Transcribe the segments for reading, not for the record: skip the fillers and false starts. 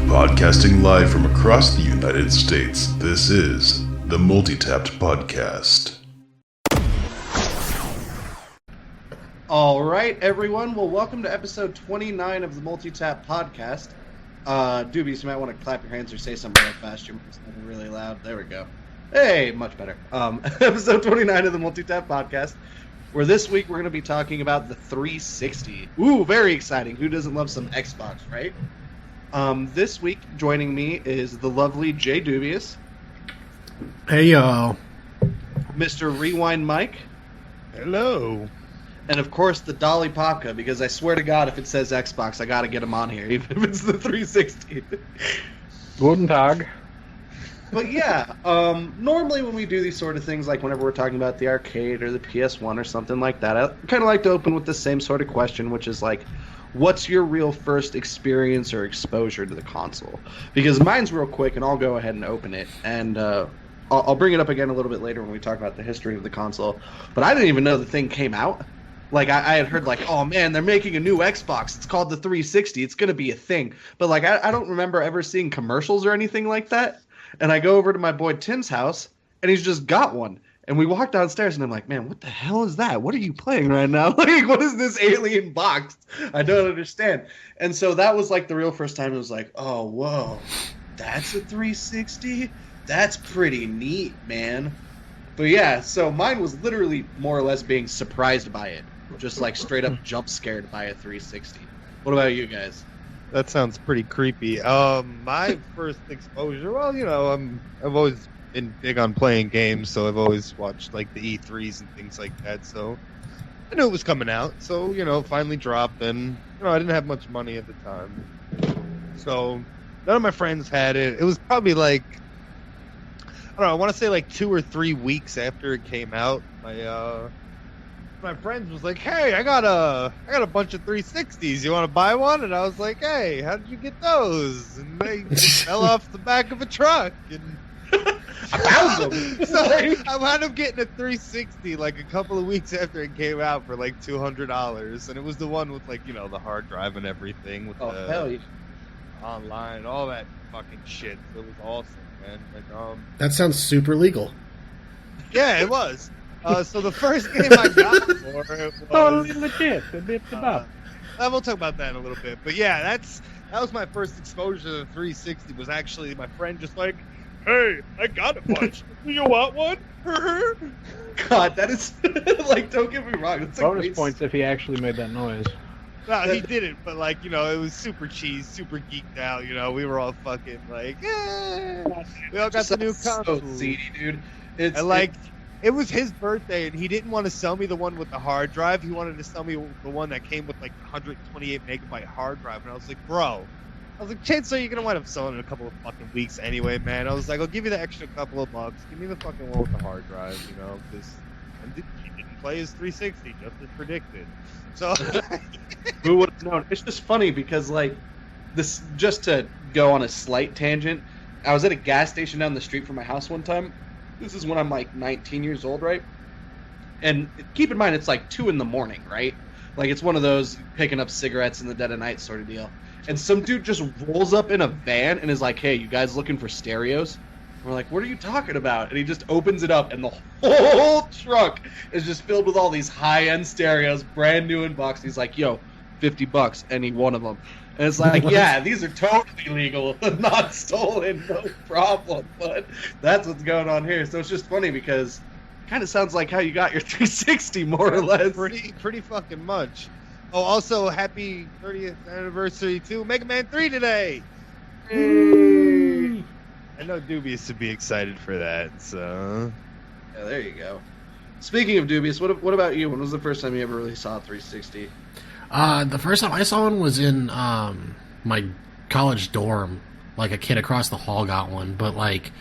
Podcasting live from across the United States, this is the Multitapped podcast. All right, everyone. Well, welcome to episode 29 of the Multitapped podcast. Dubious, you might want to clap your hands or say something real fast. You're really loud. There we go. Hey, much better. Episode 29 of the Multitapped podcast, where this week we're going to be talking about the 360. Ooh, very exciting. Who doesn't love some Xbox, right? This week, joining me is the lovely Jay Dubious. Hey, y'all. Mr. Rewind Mike. Hello. And, of course, the Dolly Popka, because I swear to God, if it says Xbox, I got to get him on here, even if it's the 360. Guten Tag. But, yeah, normally when we do these sort of things, like whenever we're talking about the arcade or the PS1 or something like that, I kind of like to open with the same sort of question, which is like, what's your real first experience or exposure to the console? Because mine's real quick, and I'll go ahead and open it. And I'll bring it up again a little bit later when we talk about the history of the console. But I didn't even know the thing came out. Like, I had heard, like, oh, man, they're making a new Xbox. It's called the 360. It's going to be a thing. But, like, I don't remember ever seeing commercials or anything like that. And I go over to my boy Tim's house, and he's just got one. And we walk downstairs, and I'm like, man, what the hell is that? What are you playing right now? Like, what is this alien box? I don't understand. And so that was, like, the real first time it was like, oh, whoa, that's a 360? That's pretty neat, man. But, yeah, so mine was literally more or less being surprised by it. Just, like, straight up jump scared by a 360. What about you guys? That sounds pretty creepy. My first exposure, well, you know, I've always been big on playing games, so I've always watched like the E3s and things like that. So I knew it was coming out. So you know, finally dropped, and you know, I didn't have much money at the time, so none of my friends had it. It was probably like I don't know. I want to say like 2 or 3 weeks after it came out. My friends was like, "Hey, I got a bunch of 360s. You want to buy one?" And I was like, "Hey, how did you get those?" And they fell off the back of a truck. And I found them. So I wound up getting a 360 like a couple of weeks after it came out for like $200, and it was the one with like, you know, the hard drive and everything with Hell yeah. online, all that fucking shit. It was awesome, man. Like, That sounds super legal. yeah, it was. So the first game I got for it was Totally legit. we'll talk about that in a little bit. But yeah, that was my first exposure to the 360. Was actually my friend just like, "Hey, I got a bunch. Do you want one?" God, that is like, don't get me wrong. It's Bonus points if he actually made that noise. No, he didn't. But like, you know, it was super cheese, super geeked out. You know, we were all fucking like, we all got the new console. So seedy, dude. It was his birthday, and he didn't want to sell me the one with the hard drive. He wanted to sell me the one that came with like 128 megabyte hard drive. And I was like, bro, chances are you're gonna wind up selling it in a couple of fucking weeks anyway, man. I was like, I'll give you the extra couple of bucks. Give me the fucking one with the hard drive, you know, because he didn't play his 360 just as predicted. So who would have known? It's just funny because, like, this, just to go on a slight tangent, I was at a gas station down the street from my house one time. This is when I'm like 19 years old, right? And keep in mind, it's like 2 in the morning, right? Like, it's one of those picking up cigarettes in the dead of night sort of deal. And some dude just rolls up in a van and is like, "Hey, you guys looking for stereos?" We're like, "What are you talking about?" And he just opens it up, and the whole truck is just filled with all these high-end stereos, brand new in box. He's like, "Yo, $50, any one of them." And it's like, yeah, these are totally legal, not stolen, no problem. But that's what's going on here. So it's just funny because it kind of sounds like how you got your 360, more or less. Pretty fucking much. Oh, also, happy 30th anniversary to Mega Man 3 today. Hey. I know Dubious to be excited for that, so... Yeah, there you go. Speaking of Dubious, what about you? When was the first time you ever really saw a 360? The first time I saw one was in my college dorm. Like, a kid across the hall got one, but like,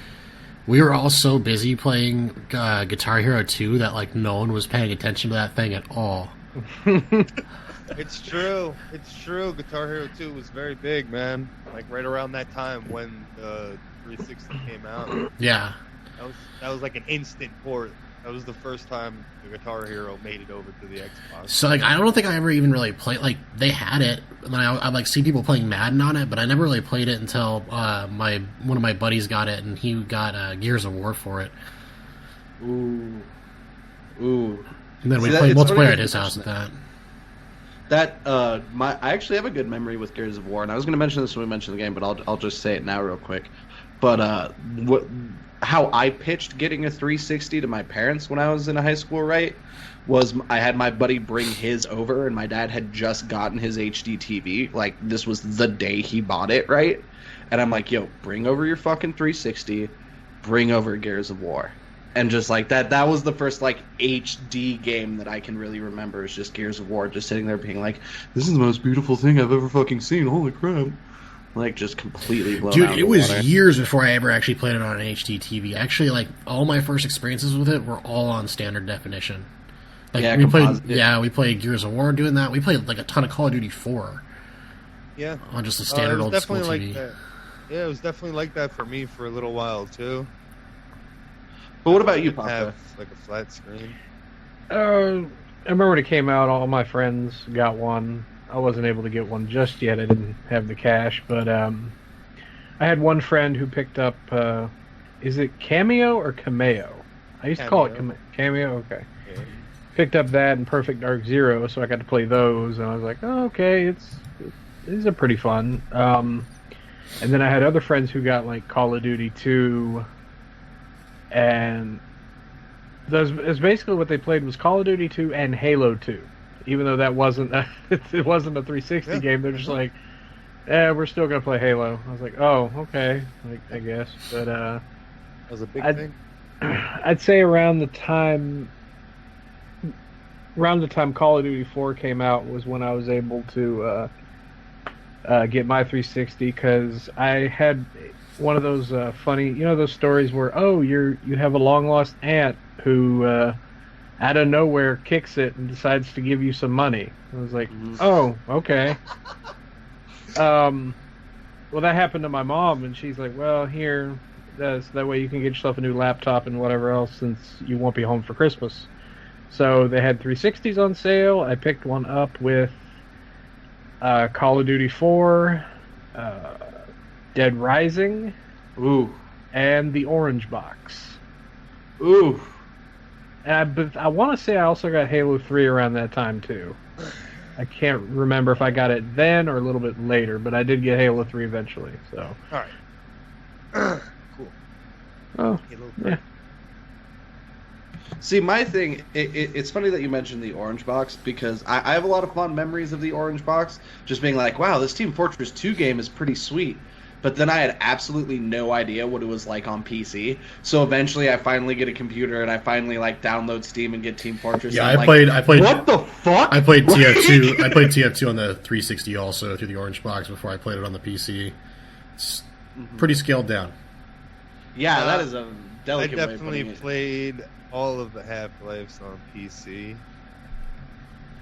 we were all so busy playing Guitar Hero 2 that like no one was paying attention to that thing at all. It's true. Guitar Hero 2 was very big, man. Like right around that time when the 360 came out. Yeah. That was like an instant port. That was the first time the Guitar Hero made it over to the Xbox. So, like, I don't think I ever even really played, like, they had it, and I like, see people playing Madden on it, but I never really played it until one of my buddies got it, and he got Gears of War for it. Ooh. And then we See, played it's funny multiplayer that at his you house with mention that. I actually have a good memory with Gears of War, and I was going to mention this when we mentioned the game, but I'll just say it now real quick. But how I pitched getting a 360 to my parents when I was in high school, right, was I had my buddy bring his over, and my dad had just gotten his HD TV. Like, this was the day he bought it, right? And I'm like, yo, bring over your fucking 360, bring over Gears of War. And just like that was the first like HD game that I can really remember. Is just Gears of War, just sitting there being like, "This is the most beautiful thing I've ever fucking seen. Holy crap!" Like just completely blown out. Dude, it was years before I ever actually played it on an HD TV. Actually, like all my first experiences with it were all on standard definition. Like Yeah, we played Gears of War doing that. We played like a ton of Call of Duty 4. Yeah, on just a standard old school TV. Like that. Yeah, it was definitely like that for me for a little while too. But what about you, Papa? Have like a flat screen. I remember when it came out, all my friends got one. I wasn't able to get one just yet. I didn't have the cash, but I had one friend who picked up. Is it Cameo or Cameo? I used to call it Cameo. Okay. Yeah. Picked up that and Perfect Dark Zero, so I got to play those, and I was like, oh, okay, these are pretty fun. And then I had other friends who got like Call of Duty 2. And that's basically what they played was Call of Duty 2 and Halo 2. Even though that wasn't it wasn't a 360 game, they're just like, we're still gonna play Halo. I was like, oh, okay, like I guess. But that was a big thing. I'd say around the time Call of Duty 4 came out was when I was able to get my 360 because I had one of those funny, those stories where, you have a long lost aunt who out of nowhere kicks it and decides to give you some money. I was like, oh, okay. Well, that happened to my mom, and she's like, well, here, that way you can get yourself a new laptop and whatever else since you won't be home for Christmas. So they had 360s on sale. I picked one up with Call of Duty 4, Dead Rising, and the Orange Box. Ooh. But I want to say I also got Halo 3 around that time too. I can't remember if I got it then or a little bit later, but I did get Halo 3 eventually. So. All right. Cool. Oh, Halo 3. yeah. See, my thing, it's funny that you mentioned the Orange Box because I have a lot of fond memories of the Orange Box. Just being like, wow, this Team Fortress 2 game is pretty sweet. But then I had absolutely no idea what it was like on PC. So eventually I finally get a computer and I finally like download Steam and get Team Fortress. Yeah, and I played. What the fuck? I played TF2. I played TF2 on the 360 also through the Orange Box before I played it on the PC. It's pretty scaled down. Yeah, that is a delicate I way of definitely putting it. played all of the Half-Lives on PC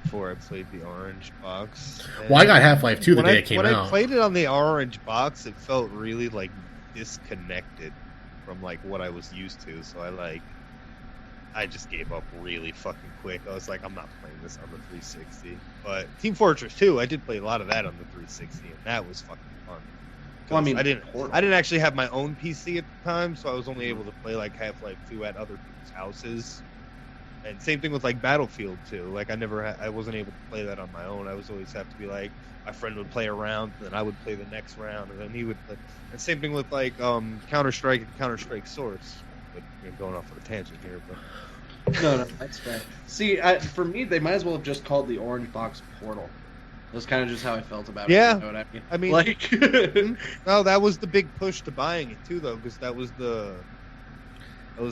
before I played the Orange Box. Well, I got Half-Life 2 the day it came when out. When I played it on the Orange Box, it felt really like disconnected from like what I was used to. So I just gave up really fucking quick. I was like, I'm not playing this on the 360. But Team Fortress 2, I did play a lot of that on the 360, and that was fucking fun. Well, I mean, I didn't actually have my own PC at the time, so I was only able to play like Half-Life 2 at other people's houses. And same thing with like Battlefield 2. Like I wasn't able to play that on my own. I was always have to be like my friend would play a round, and then I would play the next round, and then he would play. And same thing with like Counter-Strike and Counter-Strike Source. But you're going off on a tangent here, but No, that's fair. See, for me, they might as well have just called the Orange Box Portal. That's kind of just how I felt about Yeah. it. You know what I mean? I mean, like, no, that was the big push to buying it too, though, because that was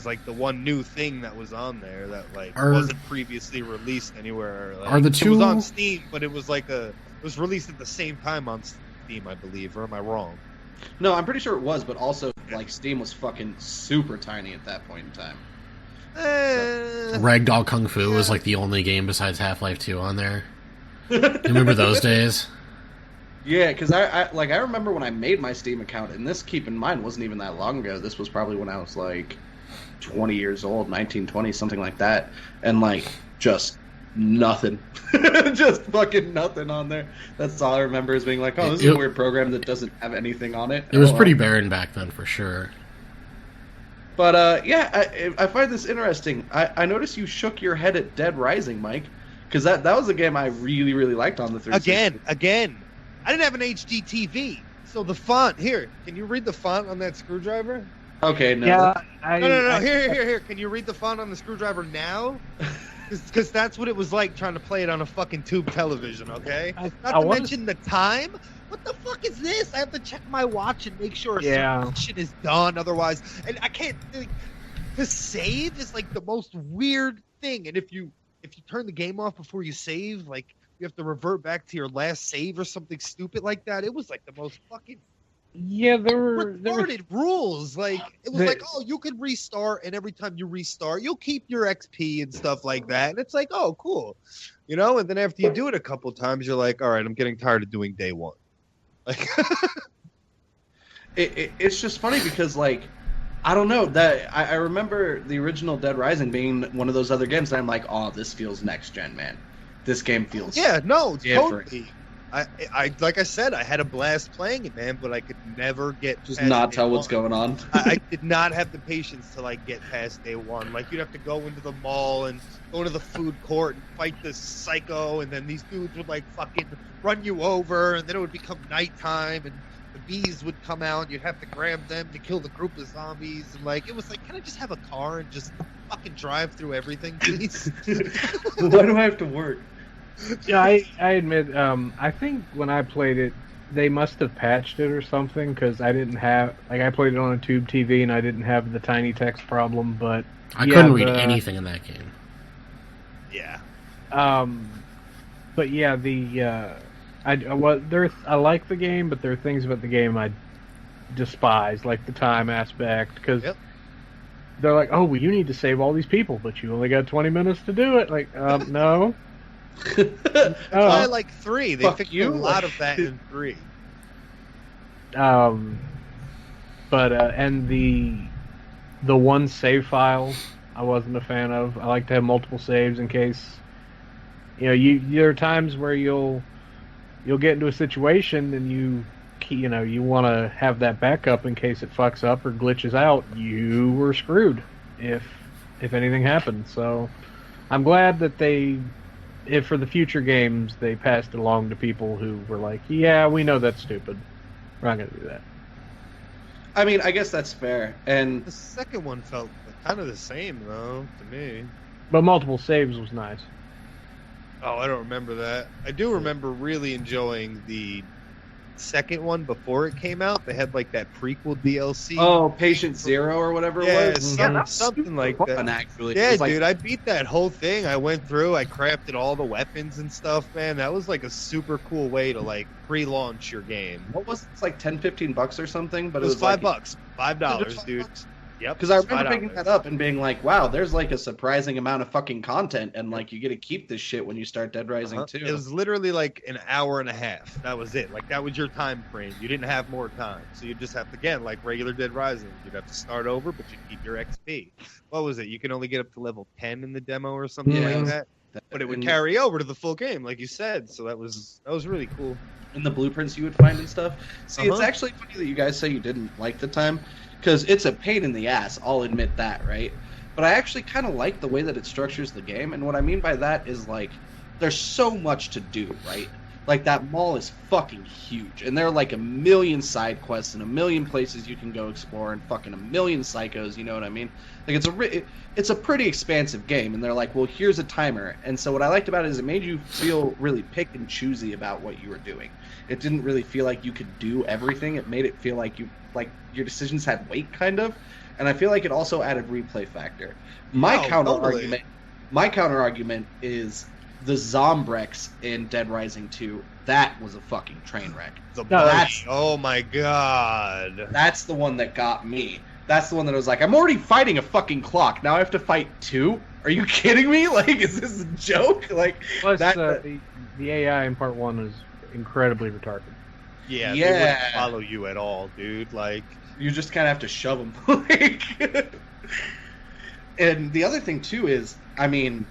like the one new thing that was on there that like wasn't previously released anywhere. Like, are the two? It was on Steam, but it was like it was released at the same time on Steam, I believe, or am I wrong? no, I'm pretty sure it was, but also like Steam was fucking super tiny at that point in time. Ragdoll Kung Fu was like the only game besides Half-Life 2 on there. You remember those days? Yeah, because I remember when I made my Steam account, and this, keep in mind, wasn't even that long ago. This was probably when I was like 20 years old, 19, 20, something like that, and like just nothing, just fucking nothing on there. That's all I remember is being like, oh, this is a weird program that doesn't have anything on it. It was pretty barren back then, for sure. But yeah, I find this interesting. I noticed you shook your head at Dead Rising, Mike, because that was a game I really, really liked on the 360. Again, I didn't have an HD TV, so the font here. Can you read the font on that screwdriver? Okay, no. Yeah, No. Here. Can you read the font on the screwdriver now? Because that's what it was like trying to play it on a fucking tube television. Okay. Not to mention the time. What the fuck is this? I have to check my watch and make sure some shit is done. Otherwise, and I can't. To save is like the most weird thing. And if you turn the game off before you save, like you have to revert back to your last save or something stupid like that. It was like the most fucking there were rules. Like it was like, oh, you could restart, and every time you restart, you'll keep your XP and stuff like that. And it's like, oh, cool, you know. And then after you do it a couple times, you're like, all right, I'm getting tired of doing day one. Like, it's just funny because like I don't know that I remember the original Dead Rising being one of those other games that I'm like, oh, this feels next gen, man. This game feels different. Totally. I like I said, I had a blast playing it, man, but I could never get just not tell what's going on. I did not have the patience to like get past day one. Like you'd have to go into the mall and go into the food court and fight this psycho, and then these dudes would like fucking run you over, and then it would become nighttime, and the bees would come out. And you'd have to grab them to kill the group of zombies, and like it was like, can I just have a car and just fucking drive through everything, please? Why do I have to work? Yeah, I admit, I think when I played it, they must have patched it or something, because I didn't have, like, I played it on a tube TV and I didn't have the tiny text problem, but I couldn't read anything in that game. Yeah. But yeah, I like the game, but there are things about the game I despise, like the time aspect, because they're like, oh, well, you need to save all these people, but you only got 20 minutes to do it. Like, no. Probably like 3. They fixed a lot of that in 3. But and the one save file I wasn't a fan of. I like to have multiple saves in case, you know, there are times where you'll get into a situation and you want to have that backup in case it fucks up or glitches out. You were screwed if anything happened. So I'm glad that if for the future games they passed it along to people who were like, yeah, we know that's stupid, we're not going to do that. I mean, I guess that's fair. And the second one felt kind of the same though to me, but multiple saves was nice. Oh, I don't remember that. I do remember really enjoying the second one before it came out. They had like that prequel DLC. Oh, Patient Zero or whatever it was. Yeah, something like that. Actually, yeah, dude, I beat that whole thing. I went through. I crafted all the weapons and stuff. Man, that was like a super cool way to like pre-launch your game. What was it? It's like $10-15 or something? But it was $5, like, $5, dude. Yep. Because I remember picking that up and being like, wow, there's like a surprising amount of fucking content, and like you get to keep this shit when you start Dead Rising 2. It was literally like an hour and a half. That was it. Like that was your time frame. You didn't have more time. So you just have to, again, like regular Dead Rising, you'd have to start over, but you keep your XP. What was it? You can only get up to level 10 in the demo or something like that. But it would carry over to the full game, like you said. So that was really cool. And the blueprints you would find and stuff. See, it's actually funny that you guys say you didn't like the time, because it's a pain in the ass, I'll admit that, right? But I actually kind of like the way that it structures the game, and what I mean by that is, like, there's so much to do, right? Like, that mall is fucking huge, and there are, like, a million side quests and a million places you can go explore and fucking a million psychos, you know what I mean? Like, it's a pretty expansive game, and they're like, well, here's a timer. And so what I liked about it is it made you feel really pick and choosy about what you were doing. It didn't really feel like you could do everything. It made it feel like your decisions had weight, kind of. And I feel like it also added replay factor. My counter argument is the Zombrex in Dead Rising 2. That was a fucking train wreck. Oh my god. That's the one that got me. That's the one that was like, I'm already fighting a fucking clock. Now I have to fight 2? Are you kidding me? Like, is this a joke? Like, plus, the AI in part 1 is incredibly retarded. Yeah, they wouldn't follow you at all, dude. Like, you just kind of have to shove them. Like, And the other thing too is, I mean,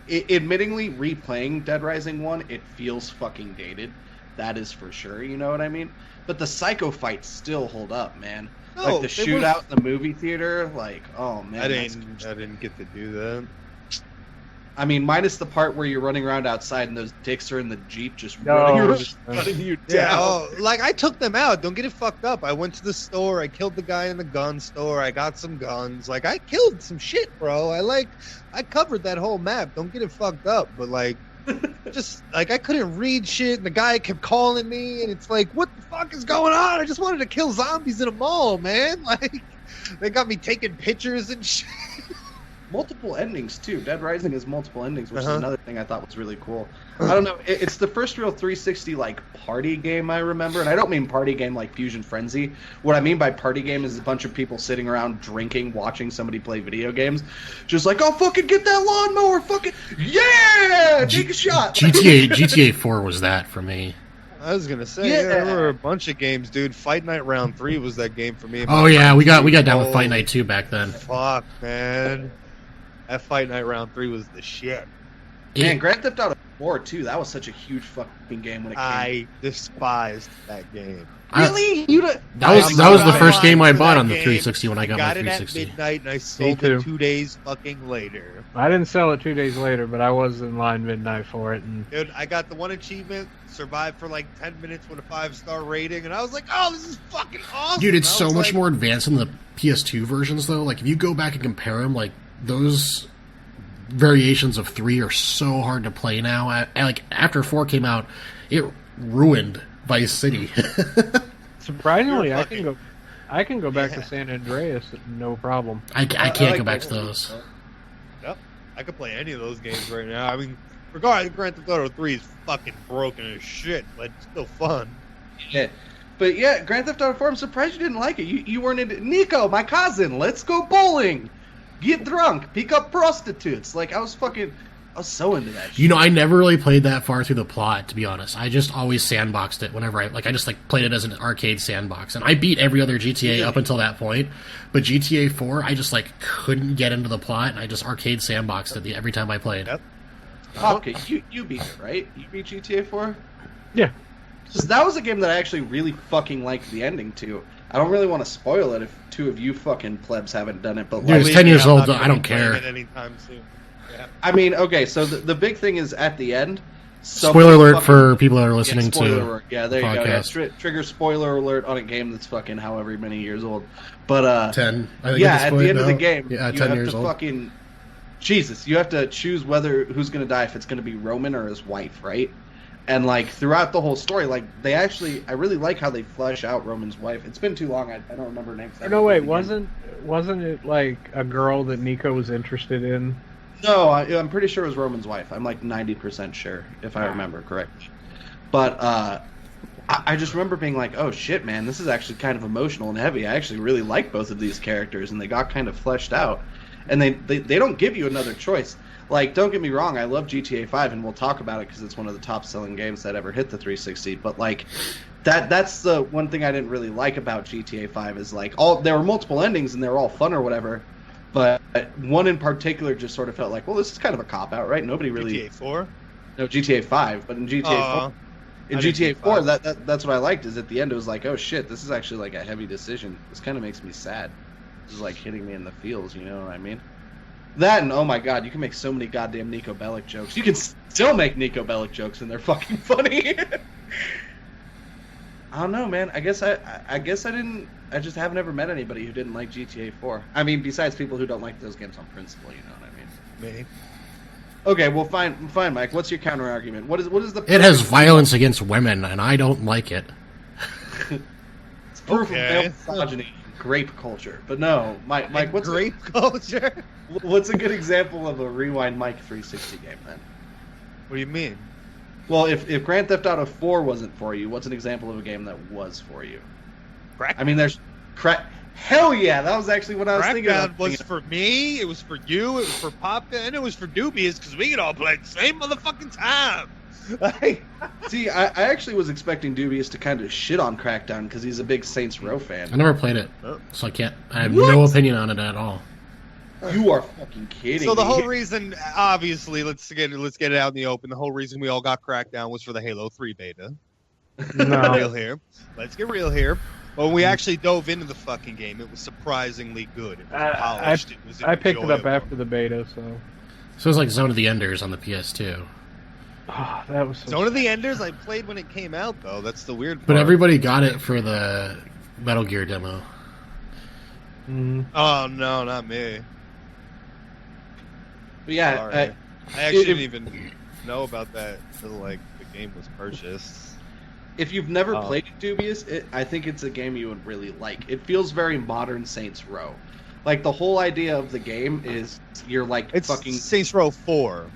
admittingly, replaying Dead Rising 1, it feels fucking dated. That is for sure, you know what I mean? But the Psycho fights still hold up, man. No, like the shootout in the movie theater, like, oh man. I didn't get to do that. I mean, minus the part where you're running around outside and those dicks are in the Jeep just running you down. Yeah, like I took them out. Don't get it fucked up. I went to the store. I killed the guy in the gun store. I got some guns. Like I killed some shit, bro. I covered that whole map. Don't get it fucked up. But like, just like I couldn't read shit, and the guy kept calling me, and it's like, what the fuck is going on? I just wanted to kill zombies in a mall, man. Like, they got me taking pictures and shit. Multiple endings too. Dead Rising is multiple endings, which is another thing I thought was really cool. I don't know. It's the first real 360 like party game I remember, and I don't mean party game like Fusion Frenzy. What I mean by party game is a bunch of people sitting around drinking, watching somebody play video games, just like, oh fucking get that lawnmower, fucking yeah, take a shot. GTA 4 was that for me. I was gonna say, yeah, there were a bunch of games, dude. Fight Night Round 3 was that game for me. Oh yeah, we got down with Fight Night 2 back then. Fuck, man. That Fight Night Round 3 was the shit. Man, Grand Theft Auto 4 too. That was such a huge fucking game when it came. I despised that game. Really? That was the first game I bought on the 360 when I got my 360. Got it at midnight, and I sold it 2 days fucking later. I didn't sell it 2 days later, but I was in line midnight for it. And dude, I got the one achievement, survived for like 10 minutes with a 5-star rating, and I was like, oh, this is fucking awesome. Dude, it's so much more advanced in the PS2 versions, though. Like, if you go back and compare them, like, those variations of 3 are so hard to play now. Like, after 4 came out, it ruined Vice City. Surprisingly, I can go back to San Andreas, no problem. I can't go back to those. Yep, I could play any of those games right now. I mean, regardless, Grand Theft Auto 3 is fucking broken as shit, but it's still fun. Yeah. But yeah, Grand Theft Auto 4, I'm surprised you didn't like it. You weren't into Nico, my cousin, let's go bowling. Get drunk, pick up prostitutes. Like, I was so into that shit. You know, I never really played that far through the plot, to be honest. I just always sandboxed it whenever I just played it as an arcade sandbox. And I beat every other GTA up until that point. But GTA 4, I just couldn't get into the plot, and I just arcade sandboxed it every time I played. Yep. Okay, you beat it, right? You beat GTA 4? Yeah. Because that was a game that I actually really fucking liked the ending to. I don't really want to spoil it if two of you fucking plebs haven't done it, but dude, it's 10 years old. I don't care. Anytime soon. Yeah. I mean, okay, so the big thing is at the end. Spoiler alert for people that are listening to alert. Yeah, there you go. Yeah, trigger spoiler alert on a game that's fucking however many years old. But 10. I think at the end of the game, yeah, you 10 have years to old. fucking Jesus. You have to choose who's going to die, if it's going to be Roman or his wife, right? And throughout the whole story, I really like how they flesh out Roman's wife. It's been too long. I don't remember her name. No, wait, wasn't it like a girl that Nico was interested in? No, I'm pretty sure it was Roman's wife. I'm 90% sure, if I remember correctly. But I just remember being like, oh shit, man, this is actually kind of emotional and heavy. I actually really like both of these characters, and they got kind of fleshed out. And they don't give you another choice. Don't get me wrong, I love GTA 5, and we'll talk about it because it's one of the top-selling games that ever hit the 360. But that's the one thing I didn't really like about GTA 5 is there were multiple endings and they were all fun or whatever. But one in particular just sort of felt like, well, this is kind of a cop-out, right? Nobody really... GTA 4? No, GTA 5. But in GTA 4... In GTA 4, that's what I liked, is at the end it was like, oh shit, this is actually a heavy decision. This kind of makes me sad. This is hitting me in the feels, you know what I mean? That and, oh my god, you can make so many goddamn Nico Bellic jokes. You can still make Nico Bellic jokes and they're fucking funny. I don't know, man. I guess I didn't... I just haven't ever met anybody who didn't like GTA 4. I mean, besides people who don't like those games on principle, you know what I mean? Me. Okay, well, fine, Mike. What's your counter argument? What is the? It has violence against women, and I don't like it. It's proof of male misogyny, grape culture. But no, Mike, what's grape culture? What's a good example of a Rewind Mike 360 game then? What do you mean? Well, if Grand Theft Auto 4 wasn't for you, what's an example of a game that was for you? Crackdown. I mean, there's Hell yeah, that was actually what I was thinking about. Crackdown was for me, it was for you, it was for Popka, and it was for Dubious, because we could all play at the same motherfucking time. See, I actually was expecting Dubious to kind of shit on Crackdown, because he's a big Saints Row fan. I never played it, so I have no opinion on it at all. You are fucking kidding So the me. whole reason, obviously, let's get it out in the open. The whole reason we all got Crackdown was for the Halo 3 beta. No. Real here. Let's get real here. But when we actually dove into the fucking game, it was surprisingly good. It was polished. It was I picked it up enjoyable. after the beta, so. So it was like Zone of the Enders on the PS2. Oh, that was so Zone of the Enders, I played when it came out, though. That's the weird part. But everybody got it for the Metal Gear demo. Mhm. Oh, no, not me. But yeah, Sorry. I actually didn't even know about that until, like, the game was purchased. if you've never Oh. played Dubious, I think it's a game you would really like. It feels very modern Saints Row. Like, the whole idea of the game is you're like It's fucking... Saints Row 4.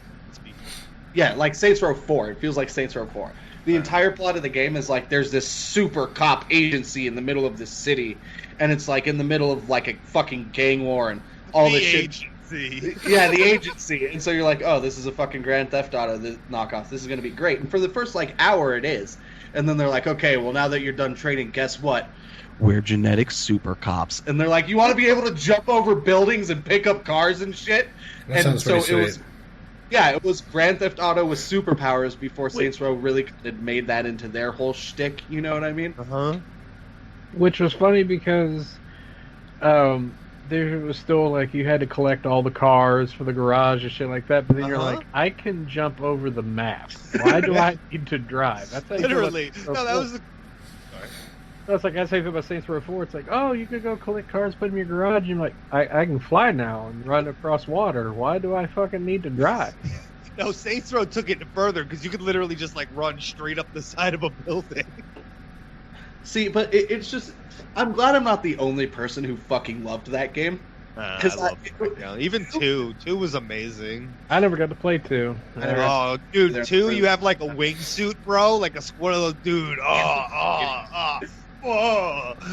Yeah, like Saints Row 4. It feels like Saints Row 4. The entire plot of the game is like there's this super cop agency in the middle of this city, and it's like in the middle of like a fucking gang war and all this shit. Agency. Yeah, the agency. And so you're like, oh, this is a fucking Grand Theft Auto knockoff. This is going to be great. And for the first like hour, it is. And then they're like, okay, well, now that you're done training, guess what? We're genetic super cops. And they're like, you want to be able to jump over buildings and pick up cars and shit? That and sounds so pretty it was. sweet. Yeah, it was Grand Theft Auto with superpowers before Saints Row really had made that into their whole shtick. You know what I mean? Uh-huh. Which was funny because there was still like you had to collect all the cars for the garage and shit like that. But then you're Uh-huh. like, I can jump over the map. Why do I need to drive? That's how you feel Literally. about Saints No, Row that 4. was the... Sorry. That's like that's how you feel about Saints Row 4. It's like, oh, you could go collect cars, put them in your garage. And you're like, I can fly now and run across water. Why do I fucking need to drive? No, Saints Row took it further because you could literally just like run straight up the side of a building. See, but it's just... I'm glad I'm not the only person who fucking loved that game. I 'Cause love Crackdown. Even 2 was amazing. I never got to play 2. I never- Oh, dude, They're 2, you friends. have like a wingsuit, bro, like a one of those, dude.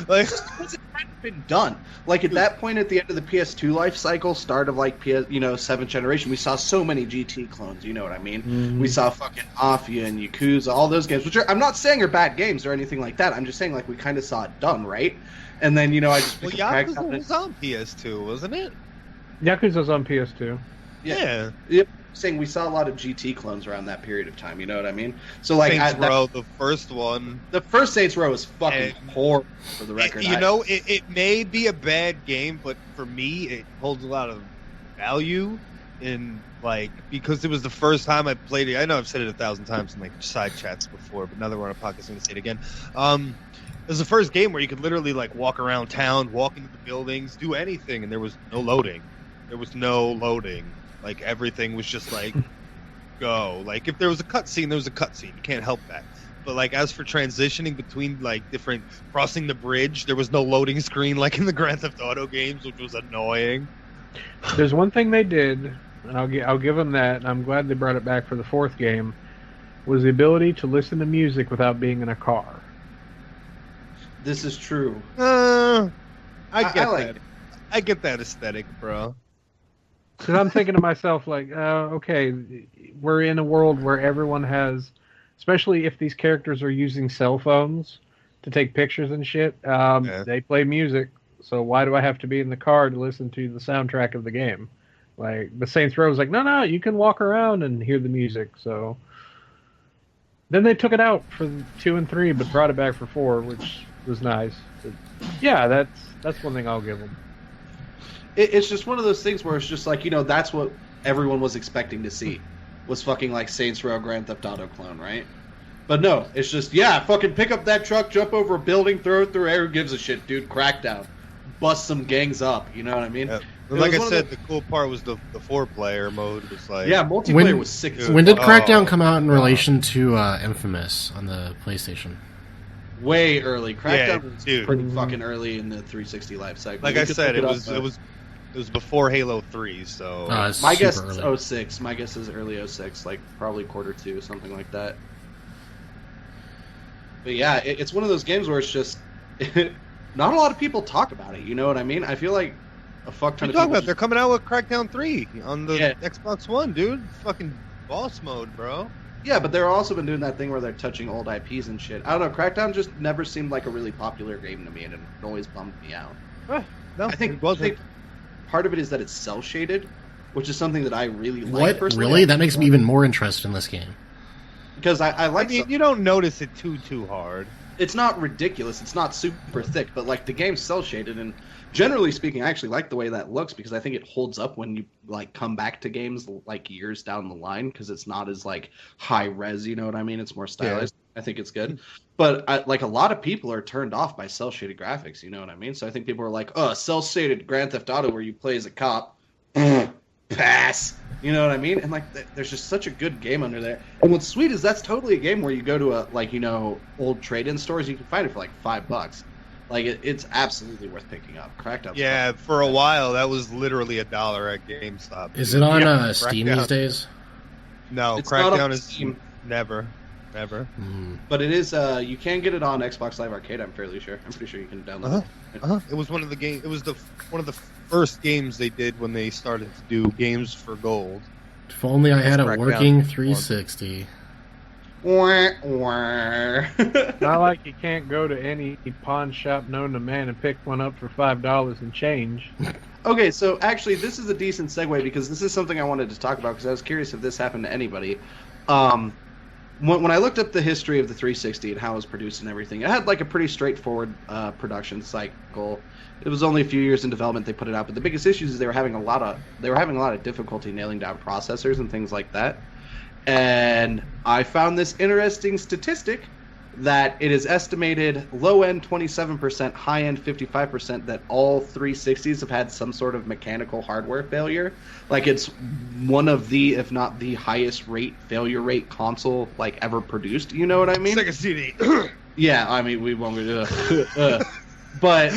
Like, Because it hadn't been done. Like at that point, at the end of the PS2 life cycle, start of like seventh generation, we saw so many GT clones. You know what I mean? Mhm. We saw fucking Mafia and Yakuza, all those games, which I'm not saying are bad games or anything like that. I'm just saying like we kind of saw it done, right? And then I just well, picked up Yakuza Crackdown. was on PS2, wasn't it? Yakuza's on PS2. Yeah. Yep. Saying we saw a lot of GT clones around that period of time. You know what I mean? So like Saints Row, the first one. the first Saints Row was fucking And- horrible for the record. It may be a bad game, but for me, it holds a lot of value in like because it was the first time I played it. I know I've said it 1,000 times in like side chats before, but now that we're on a podcast, I'm gonna say it again. It was the first game where you could literally like walk around town, walk into the buildings, do anything, and there was no loading. Like everything was just like go. Like if there was a cutscene, there was a cutscene. You can't help that. But like as for transitioning between like different crossing the bridge, there was no loading screen like in the Grand Theft Auto games, which was annoying. There's one thing they did, and I'll give them that, and I'm glad they brought it back for the 4th game, was the ability to listen to music without being in a car. This is true. I I get like that. it. I get that aesthetic, bro. Because I'm thinking to myself, like, okay, we're in a world where everyone has, especially if these characters are using cell phones to take pictures and shit, they play music. So why do I have to be in the car to listen to the soundtrack of the game? Like, the Saints Row was like, no, you can walk around and hear the music. So then they took it out for 2 and 3, but brought it back for 4, which was nice. But yeah, that's one thing I'll give them. It's just one of those things where it's just like, that's what everyone was expecting to see. Was fucking like Saints Row Grand Theft Auto clone, right? But no, it's just, fucking pick up that truck, jump over a building, throw it through air, who gives a shit, dude, Crackdown. Bust some gangs up, you know what I mean? Yeah. It Like was I one of said, the cool part was the 4-player mode was like multiplayer was sick. as When did fuck. Crackdown come out in relation to Infamous on the PlayStation? Way early. Crackdown Yeah, was dude. pretty fucking early in the 360 life cycle. like You I could said, look it was before Halo 3, so It's my super guess early. is 06. My guess is early 06, like probably Q2, something like that. But yeah, it's one of those games where it's just not a lot of people talk about it. You know what I mean? I feel like a fuck what ton are of you talking people. about? They're coming out with Crackdown 3 on the Yeah. Xbox One, dude. Fucking boss mode, bro. Yeah, but they've also been doing that thing where they're touching old IPs and shit. I don't know. Crackdown just never seemed like a really popular game to me, and it always bummed me out. No, I think it wasn't. part of it is that it's cell shaded, which is something that I really like. What? Personally. Really? That makes me even more interested in this game. Because I like. I mean, you don't notice it too hard. It's not ridiculous. It's not super thick, but like the game's cell shaded, and generally speaking, I actually like the way that looks because I think it holds up when you like come back to games like years down the line because it's not as like high res. You know what I mean? It's more stylized. Yeah. I think it's good, but like a lot of people are turned off by cell shaded graphics. You know what I mean? So I think people are like, "Oh, cell shaded Grand Theft Auto where you play as a cop." Pass. You know what I mean? And like, there's just such a good game under there. And what's sweet is that's totally a game where you go to a like old trade-in stores. You can find it for like $5. Like it's absolutely worth picking up. Cracked up. Yeah, for a while that was literally $1 at GameStop. Is it on Steam these days? No, it's not Crackdown on is Steam. never. But it is. You can get it on Xbox Live Arcade. I'm fairly sure. I'm pretty sure you can download it. It was one of the games. It was one of the first games they did when they started to do games for gold. If only I had a Crackdown. working 360. Not like you can't go to any pawn shop known to man and pick one up for $5 and change. Okay, so actually, this is a decent segue because this is something I wanted to talk about because I was curious if this happened to anybody. When I looked up the history of the 360 and how it was produced and everything, it had like a pretty straightforward production cycle. It was only a few years in development they put it out, but the biggest issues is they were having a lot of difficulty nailing down processors and things like that. And I found this interesting statistic that it is estimated low end 27%, high end 55% that all 360s have had some sort of mechanical hardware failure. Like it's one of the, if not the highest failure rate console like ever produced. You know what I mean? It's like a CD. Yeah, I mean we won't go but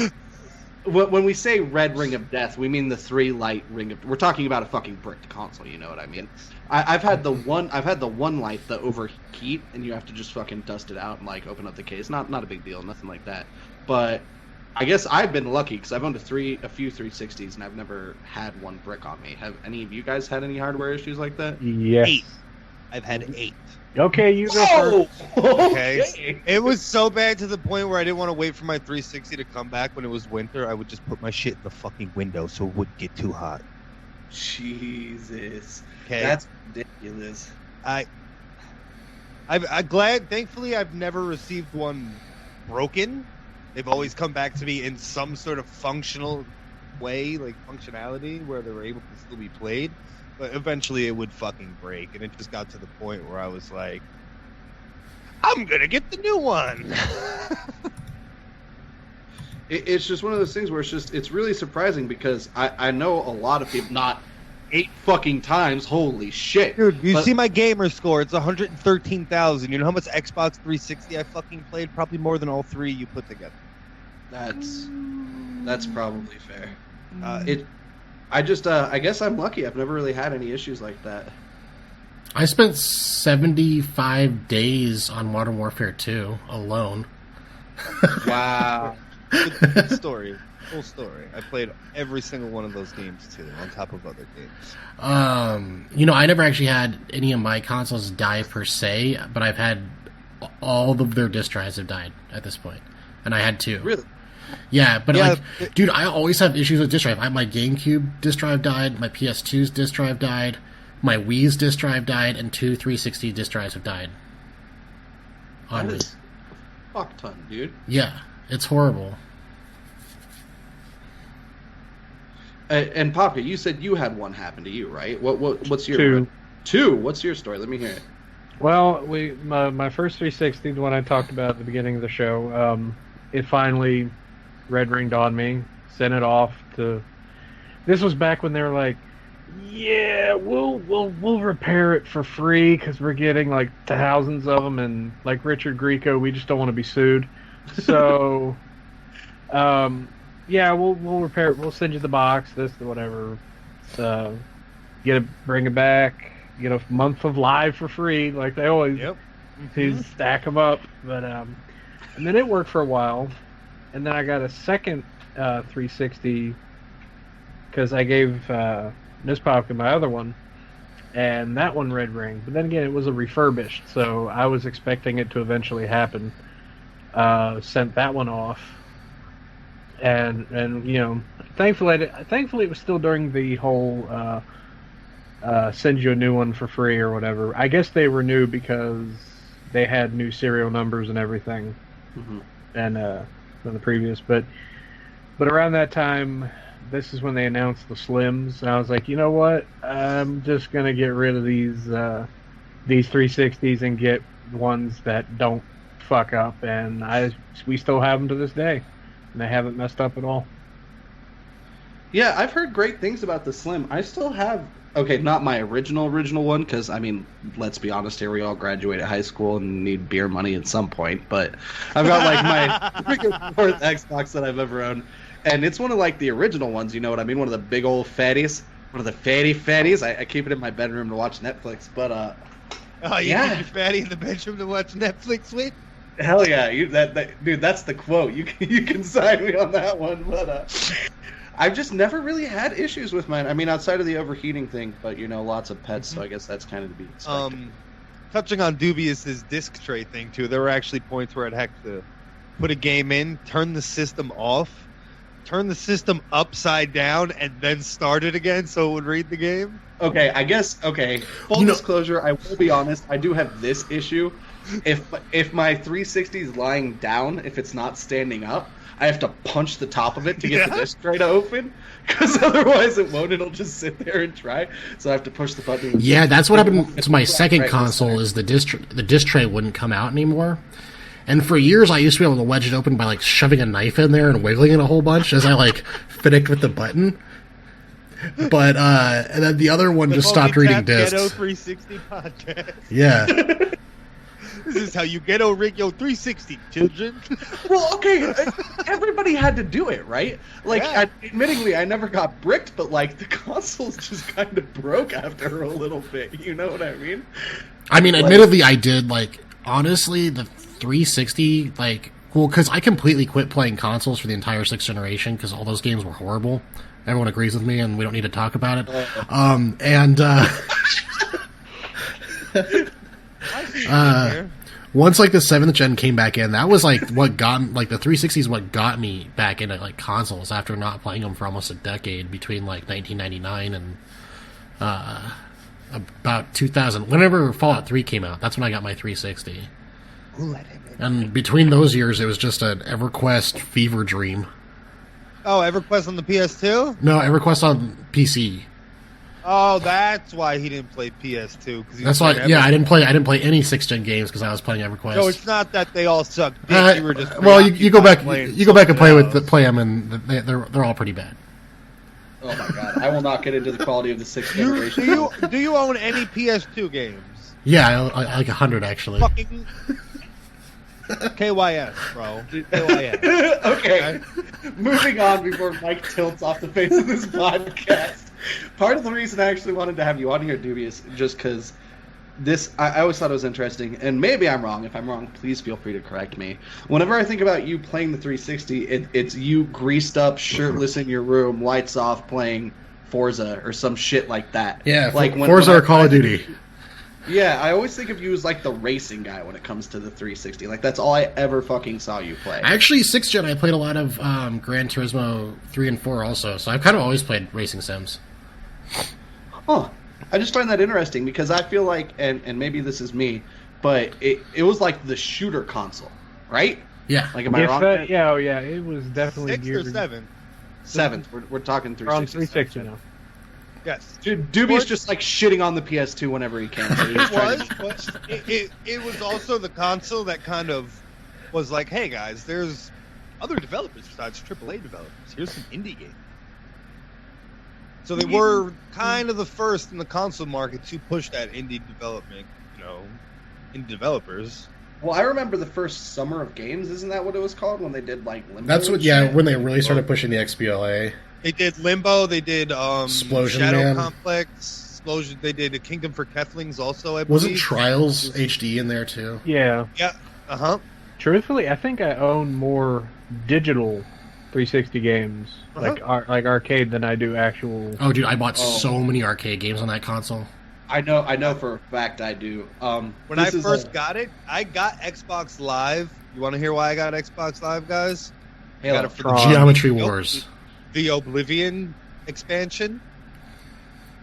when we say red ring of death, we mean the 3 light ring of. We're talking about a fucking bricked console. You know what I mean? I've had the one light that overheat, and you have to just fucking dust it out and like open up the case. Not a big deal, nothing like that. But I guess I've been lucky because I've owned a few 360s, and I've never had one brick on me. Have any of you guys had any hardware issues like that? Yes. 8. I've had 8. Okay, you go first. Okay. It was so bad to the point where I didn't want to wait for my 360 to come back when it was winter. I would just put my shit in the fucking window so it wouldn't get too hot. Jesus. Okay. That's ridiculous. I'm glad, thankfully, I've never received one broken. They've always come back to me in some sort of functional way, like functionality, where they were able to still be played. But eventually it would fucking break, and it just got to the point where I was like, I'm gonna get the new one. It's just one of those things where it's really surprising because I know a lot of people, not 8 fucking times, holy shit. Dude, you see my gamer score, it's 113,000. You know how much Xbox 360 I fucking played? Probably more than all 3 you put together. That's probably fair. I guess I'm lucky. I've never really had any issues like that. I spent 75 days on Modern Warfare 2 alone. Wow. Good story. Full story. I played every single one of those games too, on top of other games. I never actually had any of my consoles die per se, but I've had all of their disk drives have died at this point, and I had 2. Really? Yeah, but dude, I always have issues with disk drive. My GameCube disk drive died, my PS2's disk drive died, my Wii's disk drive died, and 2 360 disk drives have died. That is a fuck ton, dude. Yeah, it's horrible. And Papa, you said you had one happen to you, right? What's your 2? 2? What's your story? Let me hear it. Well, my first 360, the one I talked about at the beginning of the show, it finally red ringed on me. Sent it off to. This was back when they were like, "Yeah, we'll repair it for free because we're getting like thousands of them," and like Richard Grieco, we just don't want to be sued. So, yeah, we'll repair it. We'll send you the box, whatever. Bring it back. Get a month of live for free, like they always. Yep. To stack them up, but and then it worked for a while, and then I got a second 360 because I gave Nispopka my other one, and that one red ring. But then again, it was a refurbished, so I was expecting it to eventually happen. Sent that one off, and you know, thankfully it was still during the whole send you a new one for free or whatever. I guess they renew because they had new serial numbers and everything, and than the previous. But around that time, this is when they announced the Slims, and I was like, you know what? I'm just gonna get rid of these 360s and get ones that don't fuck up, and we still have them to this day, and they haven't messed up at all. Yeah, I've heard great things about the Slim. I still have, okay, not my original one, because, I mean, let's be honest here, we all graduated high school and need beer money at some point, but I've got, like, my freaking fourth Xbox that I've ever owned, and it's one of, like, the original ones, you know what I mean? One of the big old fatties. One of the fatties. I keep it in my bedroom to watch Netflix, but, Oh, you yeah. keep your fatty in the bedroom to watch Netflix with? Hell yeah, dude, that's the quote. You can sign me on that one, but I've just never really had issues with mine. I mean, outside of the overheating thing, but you know, lots of pets, so I guess that's kind of to be expected. Touching on Dubious's disc tray thing too, there were actually points where I'd have to put a game in, turn the system off, turn the system upside down, and then start it again so it would read the game. Okay, I guess. Okay, full disclosure, I will be honest. I do have this issue. If my 360 is lying down, if it's not standing up, I have to punch the top of it to get the disc tray to open, because otherwise it won't. It'll just sit there and try. So I have to push the button. Yeah, that's what happened to my second console. Is the disc tray wouldn't come out anymore. And for years, I used to be able to wedge it open by like shoving a knife in there and wiggling it a whole bunch as I like fiddled with the button. But and then the other one just stopped reading discs. Ghetto 360 podcast. Yeah. This is how you ghetto rig your 360, children. Well, okay, everybody had to do it, right? Like, Yeah. admittingly, I never got bricked, but like the consoles just kind of broke after a little bit. You know what I mean? I mean, admittedly, I did. Like, honestly, the 360, like, well, because I completely quit playing consoles for the entire 6th generation because all those games were horrible. Everyone agrees with me, and we don't need to talk about it. Once like the 7th gen came back in, that was like what got like the 360 is what got me back into like consoles after not playing them for almost a decade between like 1999 and about 2000. Whenever Fallout 3 came out, that's when I got my 360. And between those years, it was just an EverQuest fever dream. Oh, EverQuest on the PS2? No, EverQuest on PC. Oh, that's why he didn't play PS2. That's why. Yeah, I didn't play any 6th gen games because I was playing EverQuest. No, it's not that they all suck. You were just well, you go back. You go back and play them, and they're all pretty bad. Oh my god, I will not get into the quality of the 6th generation. Do you own any PS2 games? Yeah, I like 100 actually. Fucking KYS, bro. KYS. Okay, moving on before Mike tilts off the face of this podcast. Part of the reason I actually wanted to have you on here, Dubious, just because I always thought it was interesting, and maybe I'm wrong. If I'm wrong, please feel free to correct me. Whenever I think about you playing the 360, it's you greased up, shirtless in your room, lights off, playing Forza or some shit like that. Yeah, like Forza or Call of Duty. Yeah, I always think of you as like the racing guy when it comes to the 360. Like that's all I ever fucking saw you play. Actually, 6th gen, I played a lot of Gran Turismo 3 and 4 also, so I've kind of always played racing sims. Huh. I just find that interesting because I feel like, and maybe this is me, but it was like the shooter console, right? Yeah. Like, am I wrong? Yeah, it was definitely 6 or 7? 7th. We're talking 360. We're on 360 now. Yes. Dude, Doobie's just like shitting on the PS2 whenever he can. So he's trying to- But it was also the console that kind of was like, hey guys, there's other developers besides AAA developers. Here's some indie games. So they were kind of the first in the console market to push that indie development, indie developers. Well, I remember the first Summer of Games. Isn't that what it was called when they did like Limbo? That's what. Yeah, when they really started pushing the XBLA. They did Limbo. They did Explosion Shadow Man. Complex. Explosion. They did a Kingdom for Kethlings also. I believe. Wasn't Trials HD in there too? Yeah. Yeah. Truthfully, I think I own more digital 360 games, like arcade, than I do actual. Oh, dude, I bought so many arcade games on that console. I know for a fact I do. When I first got it, I got Xbox Live. You want to hear why I got Xbox Live, guys? I got it for Tron. Geometry Wars. The Oblivion expansion.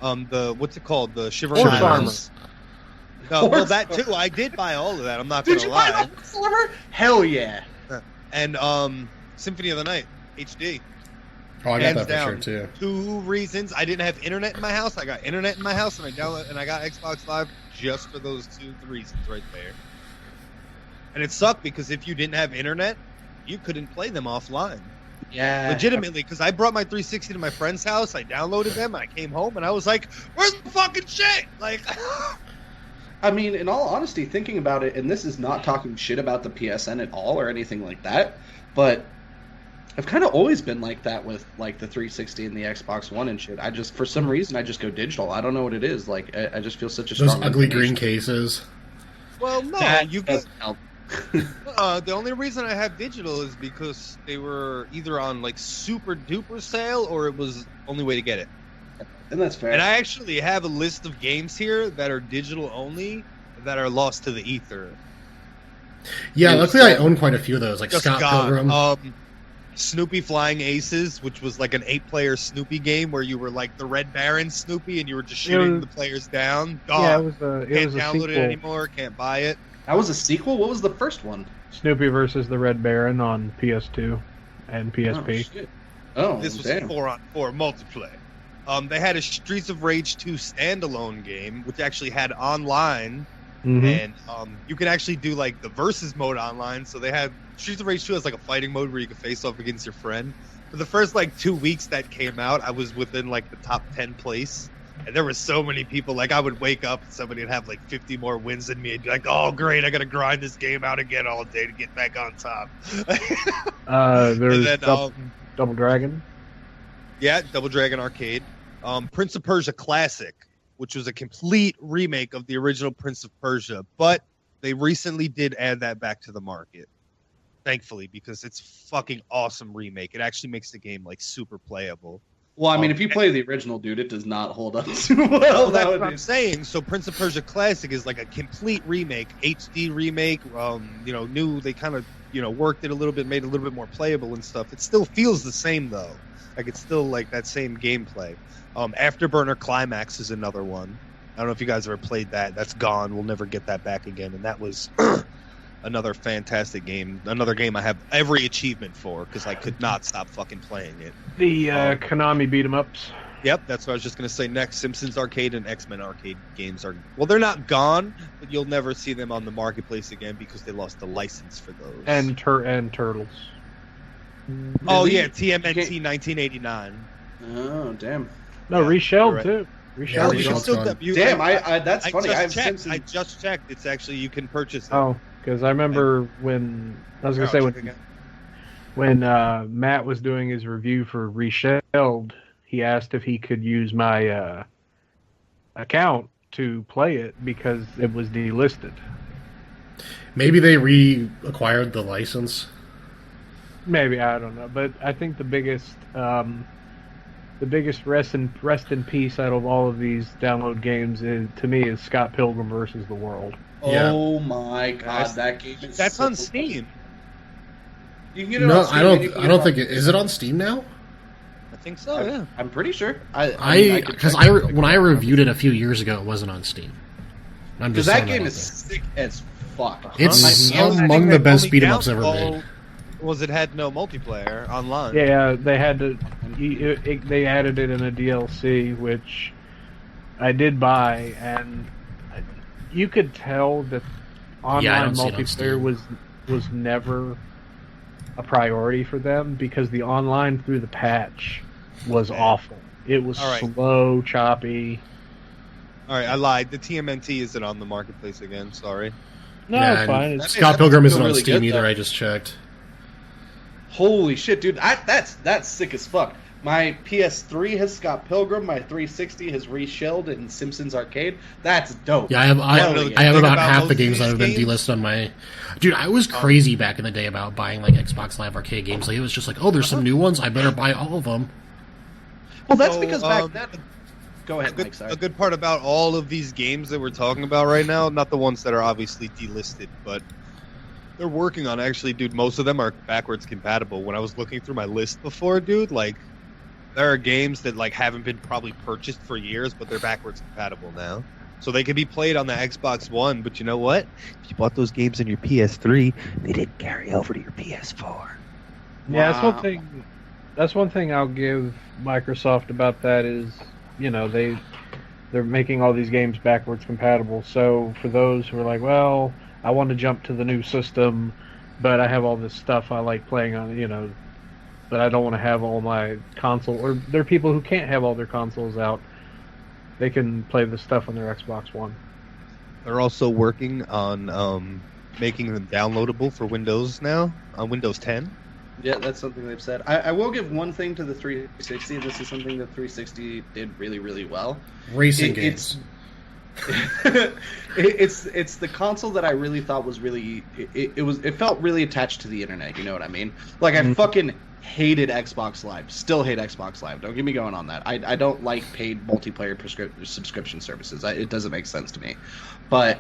The what's it called? The Shivering Horse Islands. No, well, Horse that too. I did buy all of that. I'm not gonna Did you lie. buy the silver? Hell yeah! And Symphony of the Night HD. Oh, I got Hands that for down. sure too. 2 reasons. I didn't have internet in my house. I got internet in my house, and I got Xbox Live just for those 2 reasons right there. And it sucked because if you didn't have internet, you couldn't play them offline. Yeah, Legitimately, because I brought my 360 to my friend's house, I downloaded them, and I came home, and I was like, "Where's the fucking shit?" Like, I mean, in all honesty, thinking about it, and this is not talking shit about the PSN at all or anything like that, but I've kind of always been like that with like the 360 and the Xbox One and shit. I just, for some reason, I just go digital. I don't know what it is. Like, I just feel such a Those strong ugly inclination. green cases. well, no, That you get. doesn't help. The only reason I have digital is because they were either on like super duper sale or it was only way to get it. And that's fair. And I actually have a list of games here that are digital only that are lost to the ether. Yeah, Dude, luckily I own quite a few of those, like Just Scott gone. Pilgrim. Snoopy Flying Aces, which was like an 8-player Snoopy game where you were like the Red Baron Snoopy and you were just shooting the players down. Gone. Yeah, it was a Can't download it sequel. anymore. Can't buy it. That was a sequel? What was the first one? Snoopy versus the Red Baron on PS2 and PSP. Oh, shit. Oh, This was damn. 4-on-4 multiplayer. They had a Streets of Rage 2 standalone game, which actually had online, Mhm. and you can actually do like the versus mode online. So they had Streets of Rage 2 has like a fighting mode where you can face off against your friend. For the first like 2 weeks that came out, I was within like the top 10 place. And there were so many people, like I would wake up and somebody would have like 50 more wins than me and be like, oh great, I gotta grind this game out again all day to get back on top. There's And then, Double Dragon. yeah, Double Dragon Arcade. Prince of Persia Classic, which was a complete remake of the original Prince of Persia, but they recently did add that back to the market. Thankfully, because it's a fucking awesome remake. It actually makes the game like super playable. Well, I mean, if you play the original, dude, it does not hold up too well That's what I'm nowadays. saying. So Prince of Persia Classic is like a complete remake, HD remake. New. They kind of worked it a little bit, made it a little bit more playable and stuff. It still feels the same though. Like it's still like that same gameplay. Afterburner Climax is another one. I don't know if you guys ever played that. That's gone. We'll never get that back again. And that was another fantastic game. Another game I have every achievement for because I could not stop fucking playing it. The Konami beat 'em ups. Yep, that's what I was just going to say next. Simpsons Arcade and X-Men Arcade games are... Well, they're not gone, but you'll never see them on the marketplace again because they lost the license for those. And Turtles. oh, Really? yeah, TMNT You 1989. Oh, damn. No, Yeah, reshelled you're right. too. Yeah, Reshelled. Reshelled. You can still- gone. you Damn, can- that's funny. I have just checked. Simpsons. I just checked. It's actually, you can purchase it. Oh, because I remember when I was gonna say when Matt was doing his review for Reshelled, he asked if he could use my account to play it because it was delisted. Maybe they reacquired the license. Maybe, I don't know, but I think the biggest rest in peace out of all of these download games to me is Scott Pilgrim versus the World. Yeah. Oh my god, That's- that game is That's so on Steam. You can get it No, on Steam, I and don't. you can I get don't it think it is. It on Steam now? I think so, yeah. I'm pretty sure. Because when I reviewed it a few years ago, it wasn't on Steam. I'm Because just that saying game out is there. sick as fuck. It's The only among thing the that best only beat 'em ups ever downfall made. Was it had no multiplayer online. Yeah, they had to. They added it in a DLC, which I did buy, and you could tell that online don't see it on multiplayer Steam. was never a priority for them because the online through the patch was awful. It was All right. slow, choppy. All right, I lied. The TMNT isn't on the marketplace again. Sorry. No, Yeah, it's and fine. It's, Scott That Pilgrim makes it isn't feel on really Steam good, either. though. I just checked. Holy shit, dude! That's sick as fuck. My PS3 has Scott Pilgrim. My 360 has Reshelled and Simpsons Arcade. That's dope. Yeah, I have. Hell I yeah. have Thing about about half most the of games that these have been games- delisted on my. Dude, I was crazy back in the day about buying like Xbox Live Arcade games. Like it was just like, oh, there's some new ones. I better buy all of them. Well, that's So, because back then. Go ahead, Mike. A Sorry. good part about all of these games that we're talking about right now, not the ones that are obviously delisted, but They're working on actually, dude. Most of them are backwards compatible. When I was looking through my list before, dude, like there are games that like haven't been probably purchased for years, but they're backwards compatible now. So they can be played on the Xbox One, but you know what? If you bought those games on your PS3, they didn't carry over to your PS4. Yeah, Wow. that's one thing I'll give Microsoft about that is, they're making all these games backwards compatible. So for those who are like, well, I want to jump to the new system, but I have all this stuff I like playing on, but I don't want to have all my console, or there are people who can't have all their consoles out. They can play the stuff on their Xbox One. They're also working on making them downloadable for Windows now, on Windows 10. Yeah, that's something they've said. I will give one thing to the 360. This is something the 360 did really, really well. Racing games. It's the console that I really thought was really it felt really attached to the internet. You know what I mean? Like I fucking hated Xbox Live. Still hate Xbox Live. Don't get me going on that. I don't like paid multiplayer subscription services. It doesn't make sense to me. But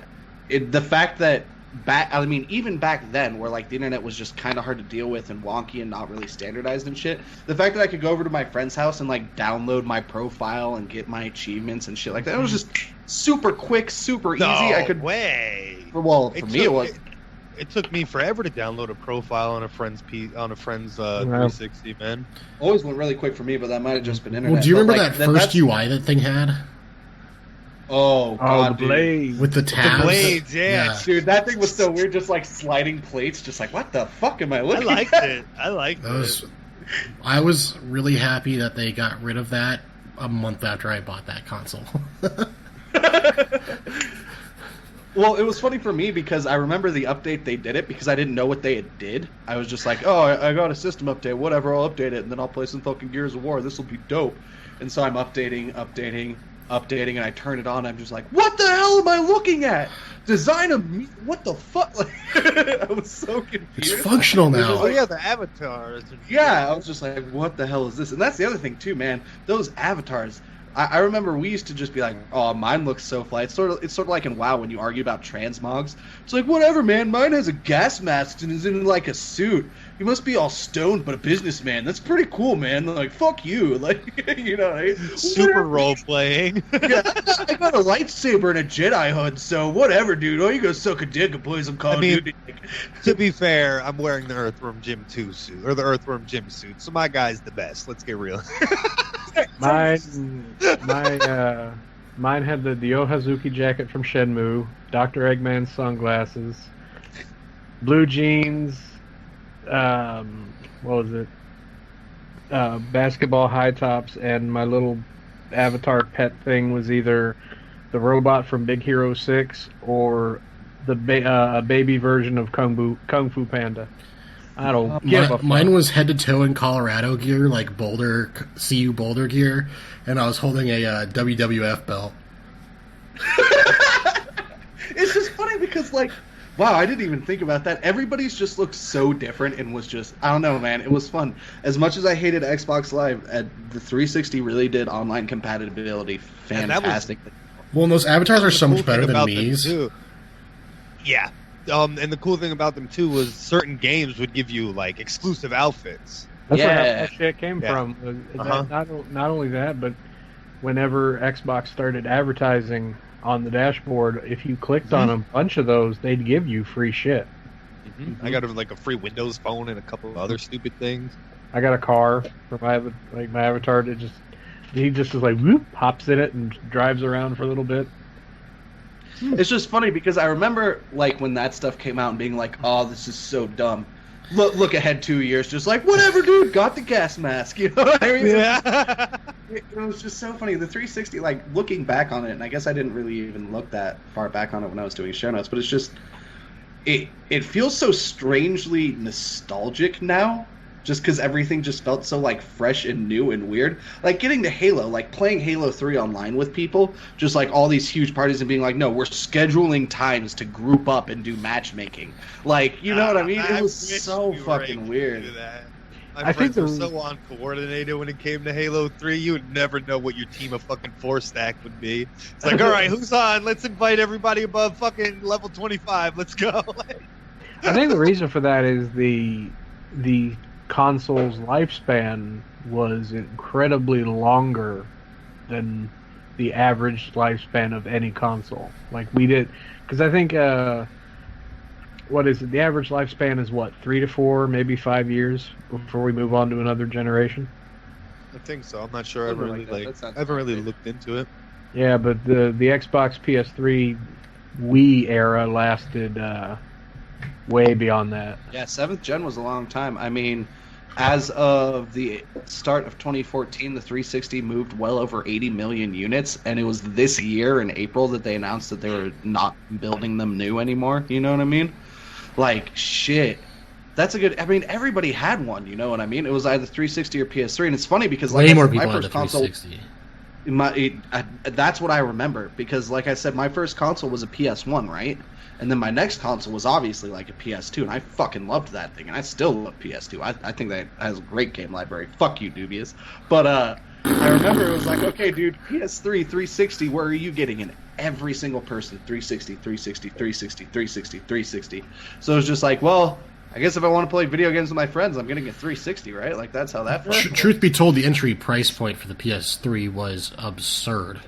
the fact that even back then, where like the internet was just kind of hard to deal with and wonky and not really standardized and shit, the fact that I could go over to my friend's house and like download my profile and get my achievements and shit like that, it was just super quick, super easy. I could way. Well, for me, it was. It took me forever to download a profile on a friend's 360, man. Always went really quick for me, but that might have just been internet. Well, do you remember But, that first UI that thing had? Oh, God, the blade. With the tabs? The blades, yeah. Dude, that thing was so weird, just like sliding plates, just like, what the fuck am I looking I liked it. I was really happy that they got rid of that a month after I bought that console. Well, it was funny for me because I remember the update they did it because I didn't know what they had did. I was just like, oh, I got a system update, whatever, I'll update it, and then I'll play some fucking Gears of War. This will be dope. And so I'm updating, and I turn it on. I'm just like, what the hell am I looking at? Design of what the fuck? Like, I was so confused. It's functional now. Oh yeah, the avatars. Yeah, I was just like, what the hell is this? And that's the other thing too, man. Those avatars. I remember we used to just be like, oh, mine looks so fly. It's sort of like in WoW when you argue about transmogs. It's like, whatever, man. Mine has a gas mask and is in like a suit. You must be all stoned, but a businessman. That's pretty cool, man. Like, fuck you. Like, you know, right? Super role playing. Yeah, I got a lightsaber and a Jedi hood, so whatever, dude. Oh, you go suck a dick and play some Call of Duty. To be fair, I'm wearing the Earthworm Jim 2 suit, or the Earthworm Jim suit, so my guy's the best. Let's get real. Mine had the Dio Hazuki jacket from Shenmue, Dr. Eggman's sunglasses, blue jeans, what was it? Basketball high tops, and my little avatar pet thing was either the robot from Big Hero 6 or the a baby version of Kung Fu Panda. I don't give a fuck. Mine was head to toe in Colorado gear, like CU Boulder gear, and I was holding a WWF belt. It's just funny because, like, wow, I didn't even think about that. Everybody's just looked so different and was just, I don't know, man. It was fun. As much as I hated Xbox Live, the 360 really did online compatibility fantastic. Well, and those avatars are so much better than me's. Yeah. And the cool thing about them too was certain games would give you like exclusive outfits. That's where that shit came from. Uh-huh. Not only that, but whenever Xbox started advertising on the dashboard, if you clicked on a bunch of those, they'd give you free shit. I got like a free Windows phone and a couple of other stupid things. I got a car for my avatar to he just is like whoop, hops in it and drives around for a little bit. It's just funny because I remember like when that stuff came out and being like, "Oh, this is so dumb." Look ahead 2 years, just like whatever, dude. Got the gas mask, you know what I mean? Yeah. It was just so funny. The 360, like looking back on it, and I guess I didn't really even look that far back on it when I was doing show notes, but it's just it feels so strangely nostalgic now. Just because everything just felt so like fresh and new and weird. Like getting to Halo, like playing Halo 3 online with people, just like all these huge parties and being like, no, we're scheduling times to group up and do matchmaking. Like, you know what I mean? It was so fucking weird. My friends were so uncoordinated when it came to Halo 3, you would never know what your team of fucking 4 stack would be. It's like, all right, who's on? Let's invite everybody above fucking level 25. Let's go. I think the reason for that is the console's lifespan was incredibly longer than the average lifespan of any console. Like we did, because I think what is it? The average lifespan is what, 3 to 4, maybe 5 years before we move on to another generation. I think so. I'm not sure. I Something really like that. That sounds haven't really right. looked into it. Yeah, but the Xbox, PS3, Wii era lasted way beyond that. Yeah, 7th gen was a long time. I mean, as of the start of 2014, the 360 moved well over 80 million units, and it was this year in April that they announced that they were not building them new anymore. You know what I mean? Like, shit. That's a good... I mean, everybody had one, you know what I mean? It was either 360 or PS3, and it's funny because... Way like, more my people had first the console... 360. That's what I remember, because like I said, my first console was a PS1, right? And then my next console was obviously like a PS2, and I fucking loved that thing, and I still love PS2. I think that has a great game library. Fuck you, Dubious. But I remember it was like, okay, dude, PS3, 360, where are you getting in? Every single person, 360, 360, 360, 360, 360. So it was just like, well, I guess if I want to play video games with my friends, I'm getting a 360, right? Like, that's how that works. Truth be told, the entry price point for the PS3 was absurd.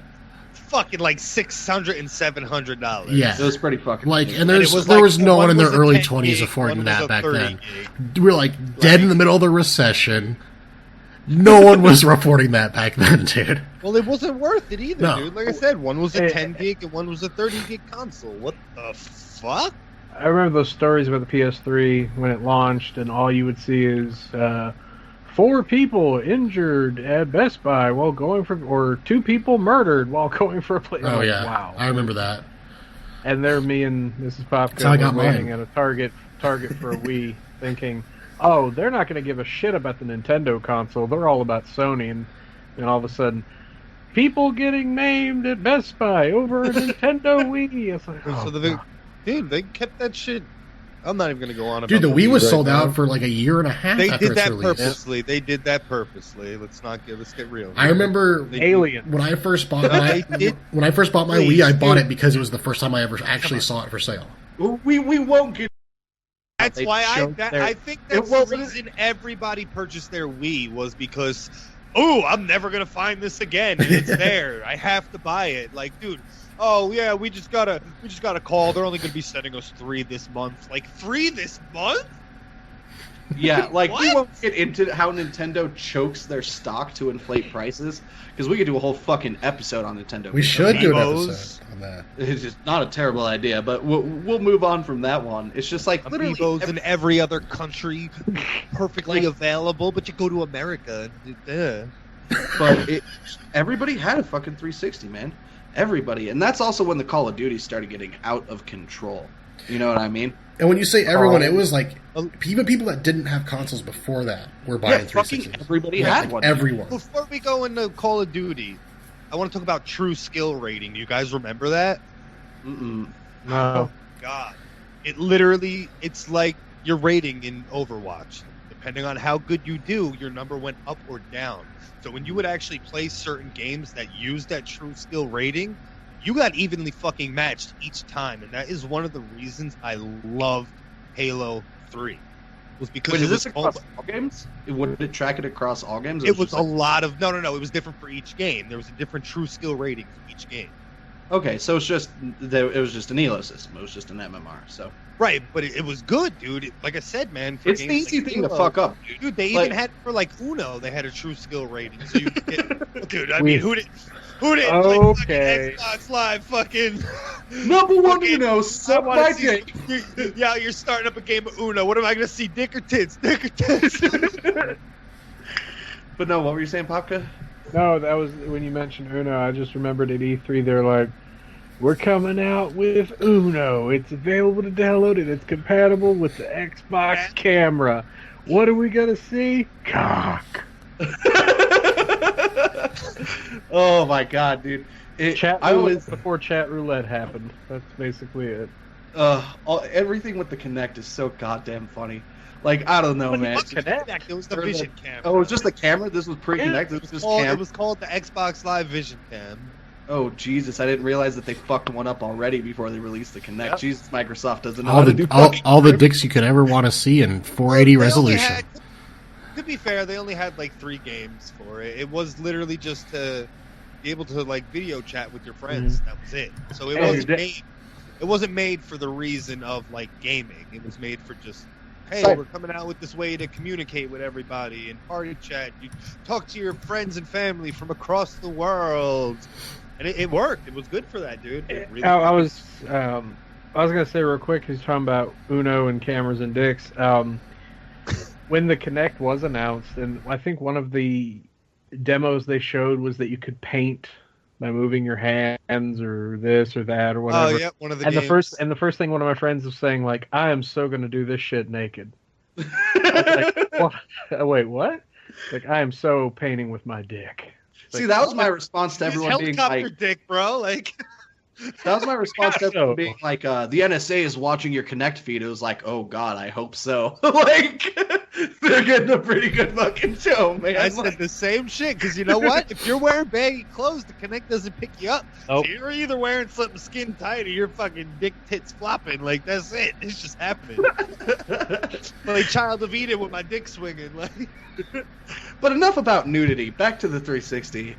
Fucking like $600 and $700. Yeah. It was pretty fucking Like, crazy. and it there like, was no one in their was a early 10 20s gig, affording one was that a back 30 then. gig. We were like dead in the middle of the recession. No one was reporting that back then, dude. Well, it wasn't worth it either, No. dude. Like I said, one was a Eh, 10 gig and one was a 30 gig console. What the fuck? I remember those stories about the PS3 when it launched, and all you would see is 4 people injured at Best Buy while going for, or 2 people murdered while going for a play. Oh, yeah. Wow. I remember that. And there, me and Mrs. That's how I Popka got were waiting mine. at a Target for a Wii, thinking, oh, they're not going to give a shit about the Nintendo console. They're all about Sony. And all of a sudden, people getting maimed at Best Buy over a Nintendo Wii. It's like, oh, So dude, they kept that shit. I'm not even gonna go on about Dude, the Wii was right sold now. out for like a year and a half They after did its that release. purposely. They did that purposely. Let's get real. I remember Alien. when I first bought No, my they did- when I first bought my Please, Wii, I bought dude. it because it was the first time I ever actually saw it for sale. We won't get... That's They why choked their- I think that's the reason everybody purchased their Wii was because, oh, I'm never gonna find this again. And it's there. I have to buy it. Like, dude. Oh yeah, we just got a call. They're only gonna be sending us 3 this month. Like 3 this month? Yeah, like, we What? won't get into how Nintendo chokes their stock to inflate prices, because we could do a whole fucking episode on Nintendo. We should do an Amiibos. episode on that. It's just not a terrible idea, but we'll move on from that one. It's just like, literally... Amiibos in every other country, perfectly Like- available, but you go to America. But everybody had a fucking 360, man. Everybody. And that's also when the Call of Duty started getting out of control. You know what I mean? And when you say everyone, it was like Oh. even people that didn't have consoles before that were buying Yeah, fucking 360s. everybody Yeah, had like one. Everyone. Before we go into Call of Duty, I want to talk about true skill rating. You guys remember that? Mm-mm. no. God, it's like your rating in Overwatch. Depending on how good you do, your number went up or down. So when you would actually play certain games that used that true skill rating, you got evenly fucking matched each time, and that is one of the reasons I loved Halo 3. Was because Wait, it is was this across all games? Would it track it across all games? or it was just a like- lot of no. It was different for each game. There was a different true skill rating for each game. Okay, so it was just an ELO system. It was just an MMR. So Right, but it was good, dude. Like I said, man, for it's the games easy like thing to Halo, fuck up, dude. Dude, they Like- even had for like Uno, they had a true skill rating. So you could get, dude. I We- mean, who did like Okay. fucking Xbox Live fucking Number one, fucking- you know, I suck wanna my see dick. yeah, you're starting up a game of Uno. What am I gonna see? Dick or tits? Dick or tits? But no, what were you saying, Popka? No, that was when you mentioned Uno. I just remembered at E3 they're like, we're coming out with Uno. It's available to download and it's compatible with the Xbox camera. What are we gonna see? Cock. Oh my god, dude! Chat I roulette was before chat roulette happened. That's basically it. everything with the Kinect is so goddamn funny. Like, I don't know, But it man. wasn't Kinect, it was the Or the- Vision Cam. Oh, it was just the camera. This was pre-Kinect. This was just It cam. was called the Xbox Live Vision Cam. Oh Jesus! I didn't realize that they fucked one up already before they released the Kinect. Yep. Jesus, Microsoft doesn't know All how to the do fucking all the dicks you could ever want to see in 480 They only resolution. had- to be fair, they only had like 3 games for it. It was literally just to be able to like video chat with your friends. That was it. So it Hey, wasn't made. It wasn't made for the reason of like gaming. It was made for just, hey, Sorry. we're coming out with this way to communicate with everybody and party chat. You talk to your friends and family from across the world, and it worked. It was good for that, dude. It really I was gonna say real quick, he's talking about Uno and cameras and dicks. When the Kinect was announced, and I think one of the demos they showed was that you could paint by moving your hands or this or that or whatever. Oh yeah, one of the And games. the first thing one of my friends was saying, like, I am so gonna do this shit naked. I was like, what? Wait, what? Like, I am so painting with my dick. It's See, like, that was my response to Use everyone being helicopter like, dick, bro. Like, that was my response to everyone So- being like, the NSA is watching your Kinect feed. It was like, oh god, I hope so. Like, they're getting a pretty good fucking show, man. I said the same shit because you know what? If you're wearing baggy clothes, the Kinect doesn't pick you up. Nope. So you're either wearing something skin tight or your fucking dick tits flopping. Like that's it. It's just happening. Like Child of Eden with my dick swinging. Like But enough about nudity. Back to the 360.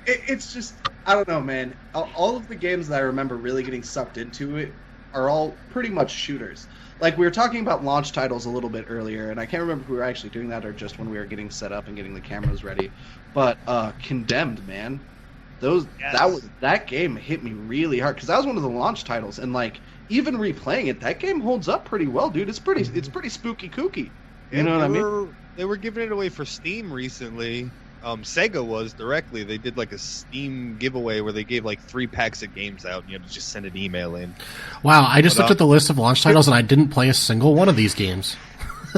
It's just, I don't know, man. All of the games that I remember really getting sucked into it are all pretty much shooters. Like, we were talking about launch titles a little bit earlier, and I can't remember if we were actually doing that or just when we were getting set up and getting the cameras ready. But Condemned, man. Yes. That game hit me really hard, because that was one of the launch titles, and, like, even replaying it, that game holds up pretty well, dude. It's pretty spooky kooky. You know what I mean? They were giving it away for Steam recently. Sega was directly. They did like a Steam giveaway where they gave like 3 packs of games out, and you had to just send an email in. Wow, I just But, looked at the list of launch titles and I didn't play a single one of these games.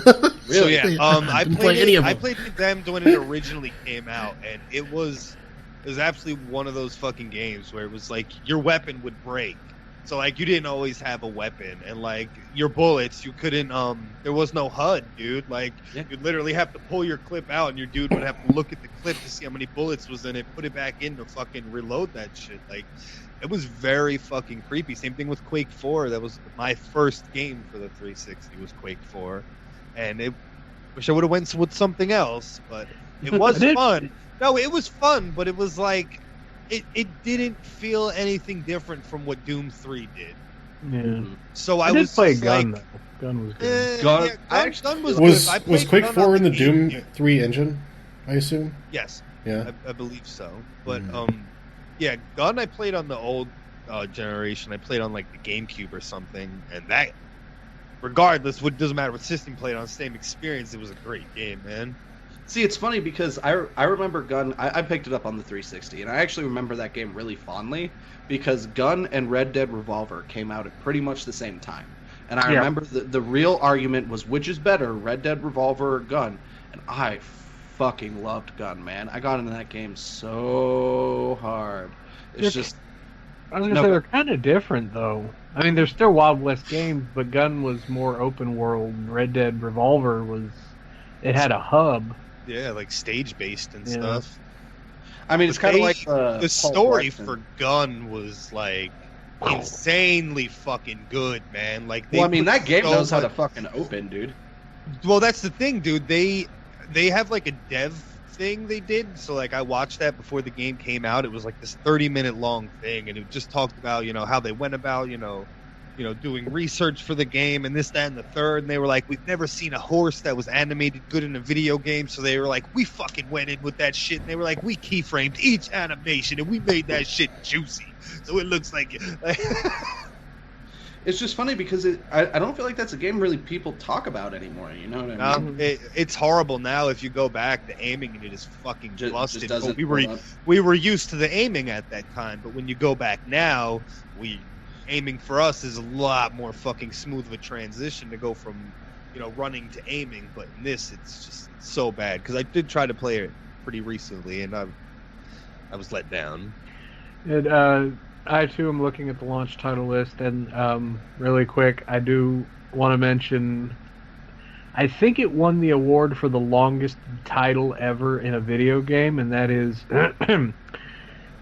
So yeah, I Didn't played play any of I them. played Condemned when it originally came out, and it was absolutely one of those fucking games where it was like your weapon would break. So like you didn't always have a weapon, and like your bullets, you couldn't. There was no HUD, dude. Like Yeah. you'd literally have to pull your clip out, and your dude would have to look at the clip to see how many bullets was in it, put it back in to fucking reload that shit. Like it was very fucking creepy. Same thing with Quake 4. That was my first game for the 360. Was Quake 4, and it. Wish I would have went with something else, but it was fun. No, it was fun, but it was like. It didn't feel anything different from what Doom 3 did. Yeah. So I I did was play just Gun, like, though. Gun was good. Gun- yeah, I actually- Gun was Was good. I was played Quake Gun 4 on in the Doom GameCube. 3 engine? I assume. Yes, Yeah. I believe so. But Mhm. yeah, Gun I played on the old generation. I played on like the GameCube or something, and that, regardless, what doesn't matter what system you played on, same experience. It was a great game, man. See, it's funny because I remember Gun. I picked it up on the 360, and I actually remember that game really fondly because Gun and Red Dead Revolver came out at pretty much the same time. And I Yeah. remember the real argument was which is better, Red Dead Revolver or Gun. And I fucking loved Gun, man. I got into that game so hard. It's They're- just I was gonna No, say but- they're kind of different though. I mean, they're still Wild West games, but Gun was more open world. Red Dead Revolver it had a hub. Yeah, like stage based and Yeah. stuff. I mean, it's But kind of they- like the Paul story Blart for Gun was like insanely fucking good, man. Like, they Well, I mean, put that game so knows how to much- fucking open, dude. Well, that's the thing, dude. They have like a dev thing they did. So like, I watched that before the game came out. It was like this 30-minute long thing, and it just talked about how they went about doing research for the game and this, that, and the third. And they were like, we've never seen a horse that was animated good in a video game. So they were like, we fucking went in with that shit. And they were like, we keyframed each animation and we made that shit juicy. So it looks like It's just funny because I don't feel like that's a game really people talk about anymore. You know what I mean? it's horrible now. If you go back, the aiming in it is fucking Just busted. doesn't But we were used to the aiming at that time. But when you go back now, aiming for us is a lot more fucking smooth of a transition to go from running to aiming. But in this, it's just so bad because I did try to play it pretty recently, and I was let down. And I too am looking at the launch title list, and really quick, I do want to mention. I think it won the award for the longest title ever in a video game, and that is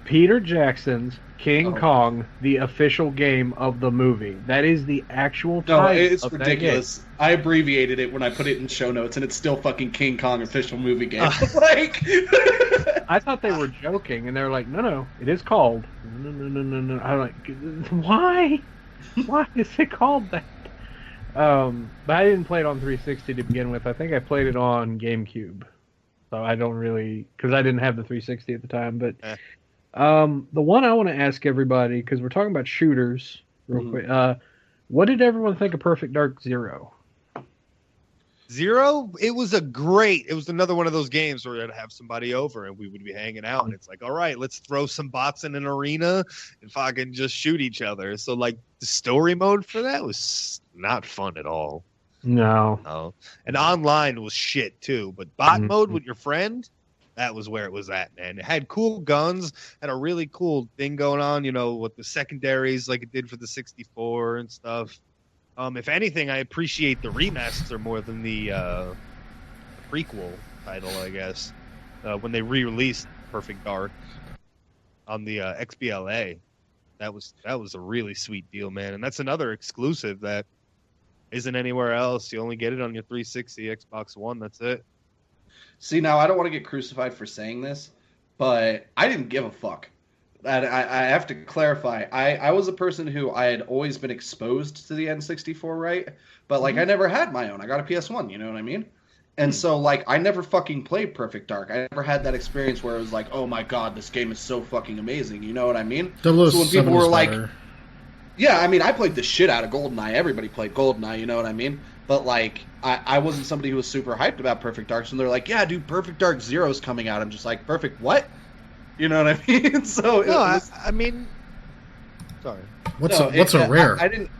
Peter Jackson's King Kong, the official game of the movie. That is the actual title. No, it's of ridiculous. I abbreviated it when I put it in show notes, and it's still fucking King Kong official movie game. Like, I thought they were joking, and they're like, no, it is called. No. I'm like, why? Why is it called that? But I didn't play it on 360 to begin with. I think I played it on GameCube. So I don't really, because I didn't have the 360 at the time. But the one I want to ask everybody, because we're talking about shooters real quick. What did everyone think of Perfect Dark Zero? Zero, it was another one of those games where I'd have somebody over and we would be hanging out, and it's like, all right, let's throw some bots in an arena and fucking just shoot each other. So like the story mode for that was not fun at all. No. And online was shit too, but bot mode with your friend, that was where it was at, man. It had cool guns, had a really cool thing going on, with the secondaries like it did for the 64 and stuff. If anything, I appreciate the remaster more than the prequel title, I guess. When they re-released Perfect Dark on the XBLA, that was a really sweet deal, man. And that's another exclusive that isn't anywhere else. You only get it on your 360, Xbox One. That's it. See, now I don't want to get crucified for saying this, but I didn't give a fuck. I have to clarify. I was a person who I had always been exposed to the N64, right? But like I never had my own. I got a PS1, you know what I mean? And so like I never fucking played Perfect Dark. I never had that experience where it was like, oh my god, this game is so fucking amazing. You know what I mean? So when people were like, yeah, I mean, I played the shit out of GoldenEye. Everybody played GoldenEye, you know what I mean? But like I wasn't somebody who was super hyped about Perfect Dark. So they're like, yeah, dude, Perfect Dark Zero's coming out. I'm just like, perfect what? You know what I mean? So no, I mean, sorry. What's a rare? I didn't.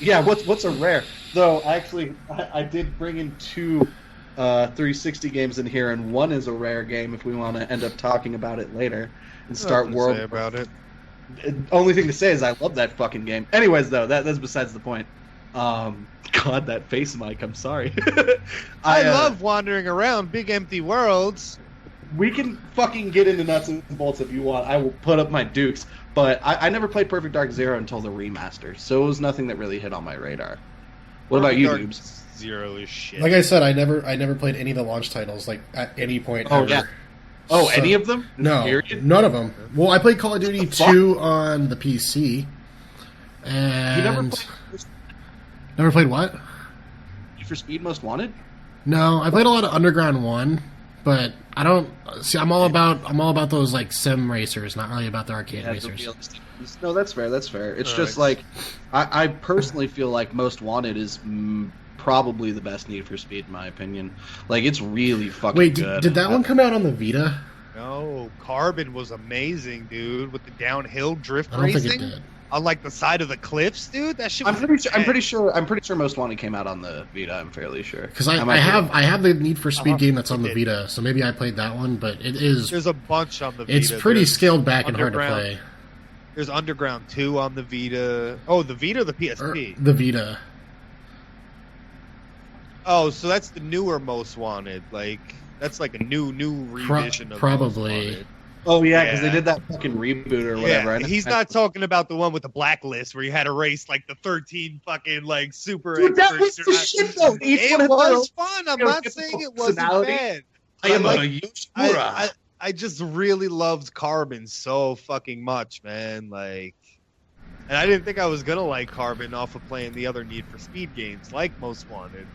Yeah, what's a rare? Though actually, I did bring in two 360 games in here, and one is a rare game. If we want to end up talking about it later and start World say about it. Only thing to say is I love that fucking game. Anyways, though, that's besides the point. God, that face, Mike. I'm sorry. I love wandering around big empty worlds. We can fucking get into nuts and bolts if you want. I will put up my dukes. But I never played Perfect Dark Zero until the remaster, so it was nothing that really hit on my radar. What about you, Noobs? Zero is shit. Like I said, I never played any of the launch titles, like, at any point ever. Yeah. Oh, so, any of them? No, Period? None of them. Well, I played Call of Duty 2 on the PC. And... You never played what? Need for Speed Most Wanted? No, I played a lot of Underground 1, but I don't... See, I'm all about those, like, sim racers, not really about the arcade racers. No, that's fair, It's just, like, I personally feel like Most Wanted is probably the best Need for Speed, in my opinion. Like, it's really fucking good. Wait, did that one come out on the Vita? No, Carbon was amazing, dude, with the downhill drift racing. I don't think it did. On like the side of the cliffs, dude. That shit was I'm pretty sure Most Wanted came out on the Vita. I'm fairly sure. Because I have the Need for Speed game that's on the Vita, so maybe I played that one. But it is there's a bunch on the Vita. It's pretty scaled back and hard to play. There's Underground 2 on the Vita. Oh, the Vita or the PSP? The Vita. Oh, so that's the newer Most Wanted. Like that's like a new revision of probably. Most Wanted. Oh yeah, because they did that fucking reboot or whatever. Yeah, he's not talking about the one with the blacklist where you had to race like the 13 fucking like super. Dude, that was the shit though. It was fun. I'm not saying it wasn't bad. I am a Yoshimura. I just really loved Carbon so fucking much, man. Like, and I didn't think I was gonna like Carbon off of playing the other Need for Speed games like Most Wanted.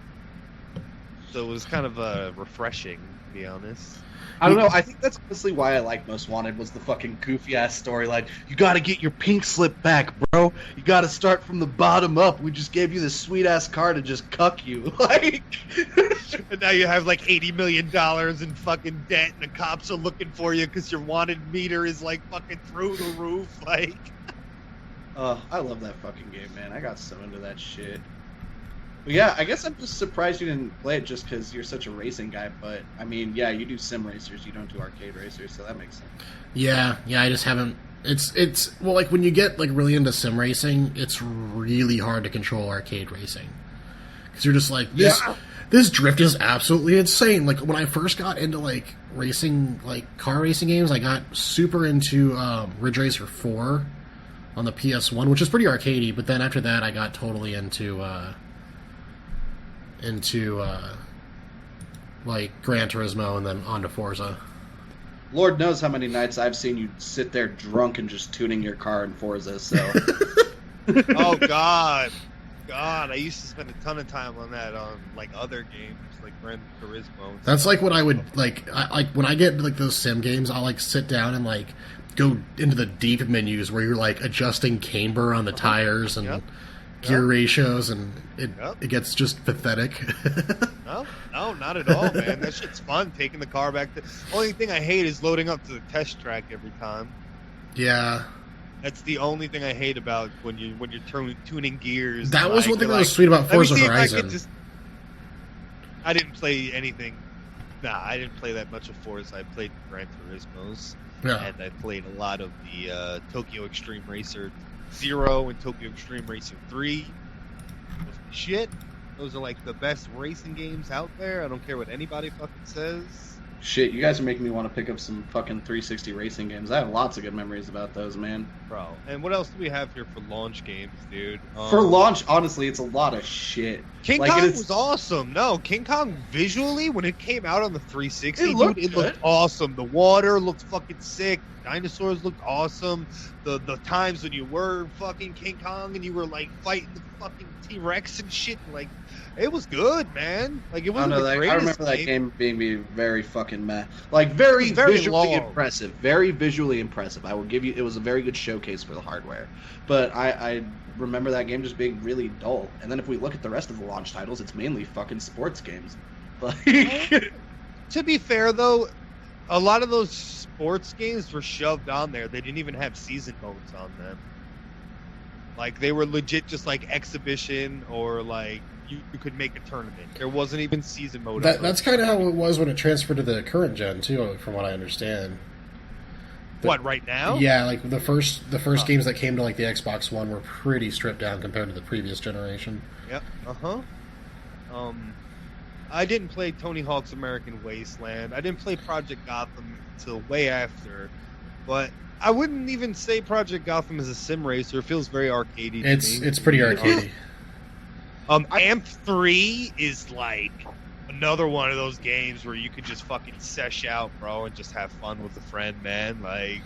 So it was kind of refreshing, to be honest. I don't know. I think that's honestly why I like Most Wanted was the fucking goofy ass storyline. You got to get your pink slip back, bro. You got to start from the bottom up. We just gave you this sweet ass car to just cuck you, like. And now you have like $80 million in fucking debt, and the cops are looking for you because your wanted meter is like fucking through the roof, like. I love that fucking game, man. I got so into that shit. But yeah, I guess I'm just surprised you didn't play it just because you're such a racing guy. But I mean, yeah, you do sim racers, you don't do arcade racers, so that makes sense. Yeah, I just haven't. It's well, like when you get like really into sim racing, it's really hard to control arcade racing because you're just like This drift is absolutely insane. Like, when I first got into, like, racing, like, car racing games, I got super into Ridge Racer 4 on the PS1, which is pretty arcadey, but then after that I got totally into like, Gran Turismo and then on to Forza. Lord knows how many nights I've seen you sit there drunk and just tuning your car in Forza, so... Oh, God. I used to spend a ton of time on that on, like, other games, like Gran Turismo. That's like what I would, like, when I get, like, those sim games, I'll, like, sit down and, like, go into the deep menus where you're, like, adjusting camber on the tires and gear ratios, and it gets just pathetic. No, not at all, man. That shit's fun, taking the car back. Only thing I hate is loading up to the test track every time. Yeah. That's the only thing I hate about when you're tuning gears. That was one thing that was sweet about Forza Horizon. I didn't play anything. I didn't play that much of Forza. I played Gran Turismo's. Yeah. And I played a lot of the Tokyo Extreme Racer 0 and Tokyo Extreme Racer 3. Those are shit. Those are like the best racing games out there. I don't care what anybody fucking says. Shit, you guys are making me want to pick up some fucking 360 racing games. I have lots of good memories about those, man. Bro, and what else do we have here for launch games, dude? For launch, honestly, it's a lot of shit. King Kong was awesome. No, King Kong visually, when it came out on the 360, it looked awesome. The water looked fucking sick. Dinosaurs looked awesome. The times when you were fucking King Kong and you were like fighting the fucking T-Rex and shit, like, it was good, man. Like, it wasn't the greatest. I remember that game being very fucking meh. Like, very visually impressive. Very visually impressive. I will give you, it was a very good showcase for the hardware. But I remember that game just being really dull. And then if we look at the rest of the launch titles, it's mainly fucking sports games. Like, to be fair, though, a lot of those sports games were shoved on there. They didn't even have season modes on them. Like, they were legit just like exhibition, or like you could make a tournament. There wasn't even season mode. That's kind of how it was when it transferred to the current gen too, from what I understand. What, right now? Yeah, like the first games that came to like the Xbox One were pretty stripped down compared to the previous generation. Yep. I didn't play Tony Hawk's American Wasteland. I didn't play Project Gotham until way after, but I wouldn't even say Project Gotham is a sim racer. It feels very arcadey to me. It's pretty arcadey. Amp 3 is like another one of those games where you could just fucking sesh out, bro, and just have fun with a friend, man. Like,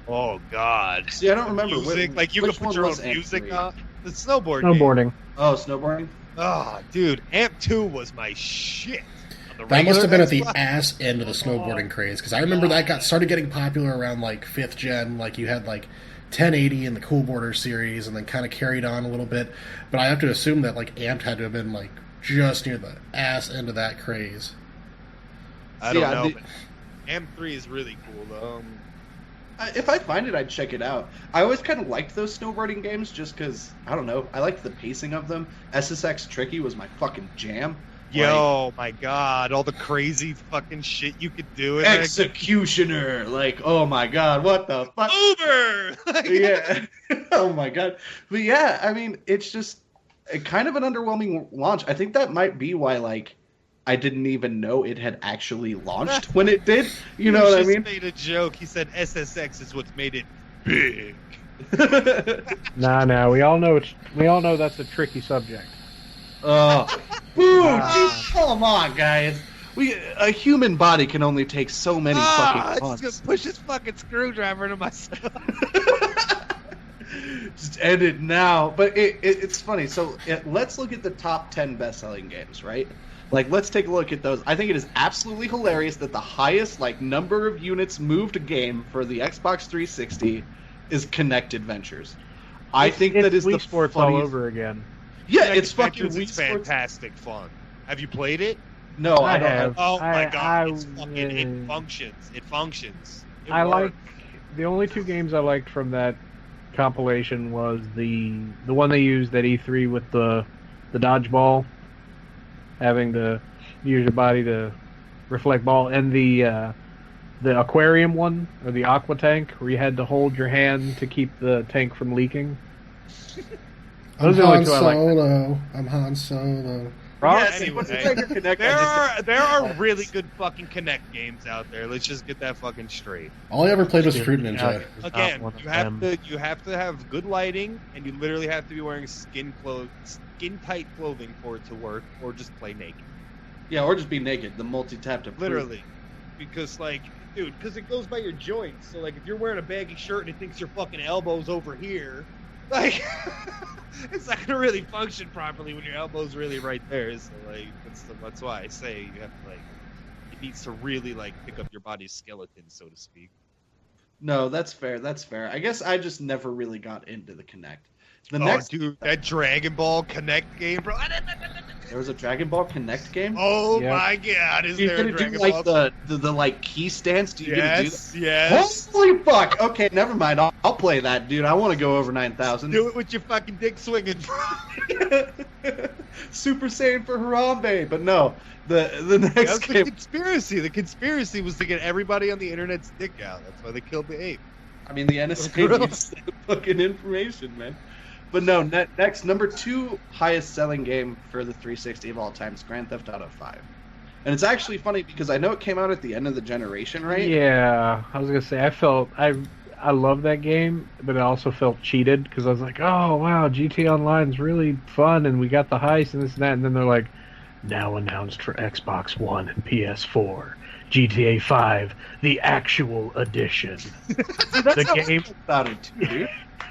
oh god. See, I don't remember. Music, like you could put your own music on. The snowboarding. Oh, snowboarding. Oh, dude, Amp 2 was my shit. That must have been at the ass end of the snowboarding craze, because I remember that started getting popular around like 5th gen. Like, you had like 1080 in the Cool Border series, and then kind of carried on a little bit. But I have to assume that like Amped had to have been like just near the ass end of that craze. I don't know. But Amp 3 is really cool though. If I find it, I'd check it out. I always kind of liked those snowboarding games just because, I don't know, I liked the pacing of them. SSX Tricky was my fucking jam. Yo, my god, all the crazy fucking shit you could do. Executioner! Like, oh my god, what the fuck? Uber! Yeah. Oh my god. But yeah, I mean, it's just kind of an underwhelming launch. I think that might be why, like, I didn't even know it had actually launched when it did. You know what I mean? He made a joke. He said SSX is what's made it big. Nah. We all know that's a tricky subject. Oh, boom! Come on, guys. A human body can only take so many fucking punts. Just push his fucking screwdriver into my stomach. Just end it now. But it's funny. So let's look at the top 10 best-selling games, right? Like, let's take a look at those. I think it is absolutely hilarious that the highest like number of units moved game for the Xbox 360 is Kinect Adventures. I think that is Wii the Sports funniest... all over again. Yeah, it's fucking Wii It's Sports. fantastic fun. Have you played it? No, I don't have. Oh my god, it's fucking, it functions. It functions. I like the only two games I liked from that compilation was the one they used at E3 with the dodgeball, having to use your body to reflect ball, and the aquarium one, or the aqua tank, where you had to hold your hand to keep the tank from leaking. I'm Han Solo. I'm Han Solo. Yes, Anyway, what's inside your Kinect? there are really good fucking Kinect games out there. Let's just get that fucking straight. All I ever played was Fruit Ninja. Again, you have to have good lighting, and you literally have to be wearing skin tight clothing for it to work, or just play naked. Yeah, or just be naked. The multi-tapped approved. Literally, because because it goes by your joints. So like, if you're wearing a baggy shirt and it thinks your fucking elbow's over here, like, it's not gonna really function properly when your elbow's really right there. So like, that's why I say you have to it needs to really pick up your body's skeleton, so to speak. No, that's fair. That's fair. I guess I just never really got into the Kinect. Dude, that Dragon Ball Kinect game, bro. There was a Dragon Ball Kinect game? Oh my god, is there a Dragon Ball? the key stance? Do you get to do that? Yes. Holy fuck! Okay, never mind. I'll play that, dude. I want to go over 9,000. Do it with your fucking dick swinging, bro. Super Saiyan for Harambe, but no. The next That's game. the conspiracy. The conspiracy was to get everybody on the internet's dick out. That's why they killed the ape. I mean, the NSA needs that fucking information, man. But no, next, number 2 highest selling game for the 360 of all time is Grand Theft Auto 5. And it's actually funny because I know it came out at the end of the generation, right? Yeah, I was gonna say I love that game, but I also felt cheated because I was like, oh wow, GTA Online's really fun, and we got the heist and this and that, and then they're like, now announced for Xbox One and PS4, GTA 5, the actual edition. The game about it too, dude.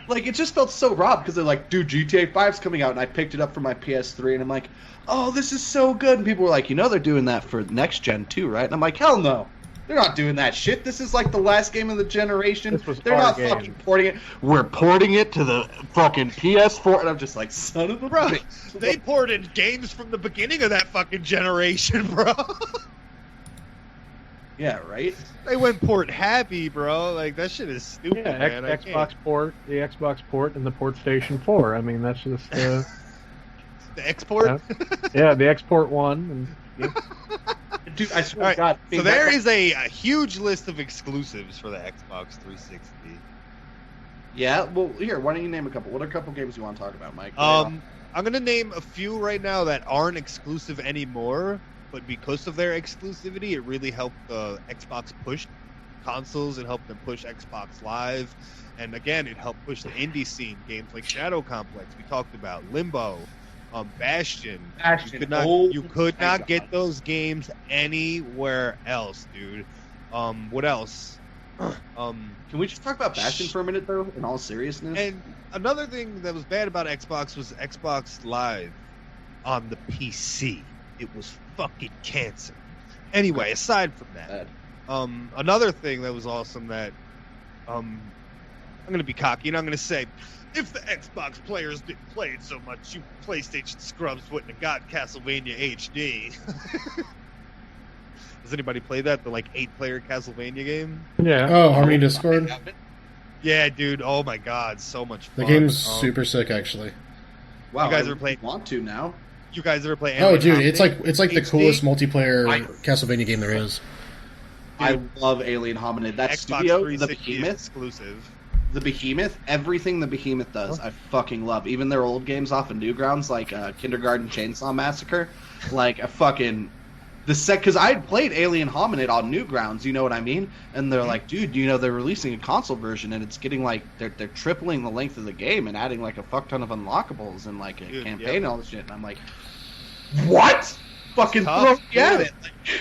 It just felt so robbed because they're like, dude, GTA 5's coming out, and I picked it up for my PS3, and I'm like, oh, this is so good. And people were like, they're doing that for next gen too, right? And I'm like, hell no. They're not doing that shit. This is the last game of the generation. They're not fucking porting it. We're porting it to the fucking PS4, and I'm just like, son of a bitch. They ported games from the beginning of that fucking generation, bro. Yeah, right? They went port happy, bro. That shit is stupid, man. Xbox port, the Xbox port, and the Port Station 4. I mean, that's just the export. Yeah, the export one. And, dude, I swear to God. So there is a huge list of exclusives for the Xbox 360. Yeah, well, here, why don't you name a couple? What are a couple games you want to talk about, Mike? I'm gonna name a few right now that aren't exclusive anymore. But because of their exclusivity, it really helped Xbox push consoles. It helped them push Xbox Live. And again, it helped push the indie scene. Games like Shadow Complex, we talked about, Limbo, Bastion. You could not get those games anywhere else, dude. What else? Can we just talk about Bastion for a minute, though, in all seriousness? And another thing that was bad about Xbox was Xbox Live on the PC. It was fucking cancer. Anyway, aside from that, another thing that was awesome that I'm gonna be cocky and I'm gonna say, if the Xbox players didn't play it so much, you PlayStation scrubs wouldn't have got Castlevania HD. Does anybody play that? The 8-player Castlevania game? Yeah. Oh, Harmony Discord? Yeah, dude. Oh my god, so much fun. The game's super sick, actually. Wow, you guys ever played? Want to now? You guys ever play? Oh, dude, it's like the HD? coolest multiplayer Castlevania game there is. I love Alien Hominid. That Xbox studio, 360 the Behemoth, exclusive. The Behemoth, everything the Behemoth does, I fucking love. Even their old games off of Newgrounds, like Kindergarten Chainsaw Massacre, because I had played Alien Hominid on Newgrounds, you know what I mean? And they're like, dude, they're releasing a console version, and it's getting they're tripling the length of the game and adding a fuck ton of unlockables and a campaign and all this shit. And I'm like, what? Fucking throw me at it.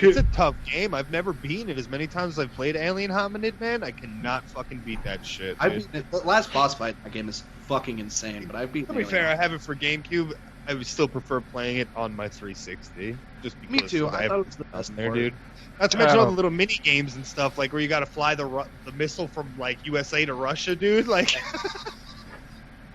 It's a tough game. I've never beaten it as many times as I've played Alien Hominid, man. I cannot fucking beat that shit. The last boss fight, that game is fucking insane, but I've beaten To be fair, I have it for GameCube. I would still prefer playing it on my 360. Just because Me too. I thought it was the best there, part. dude. Not to mention all the little mini games and stuff, where you got to fly the missile from USA to Russia, dude.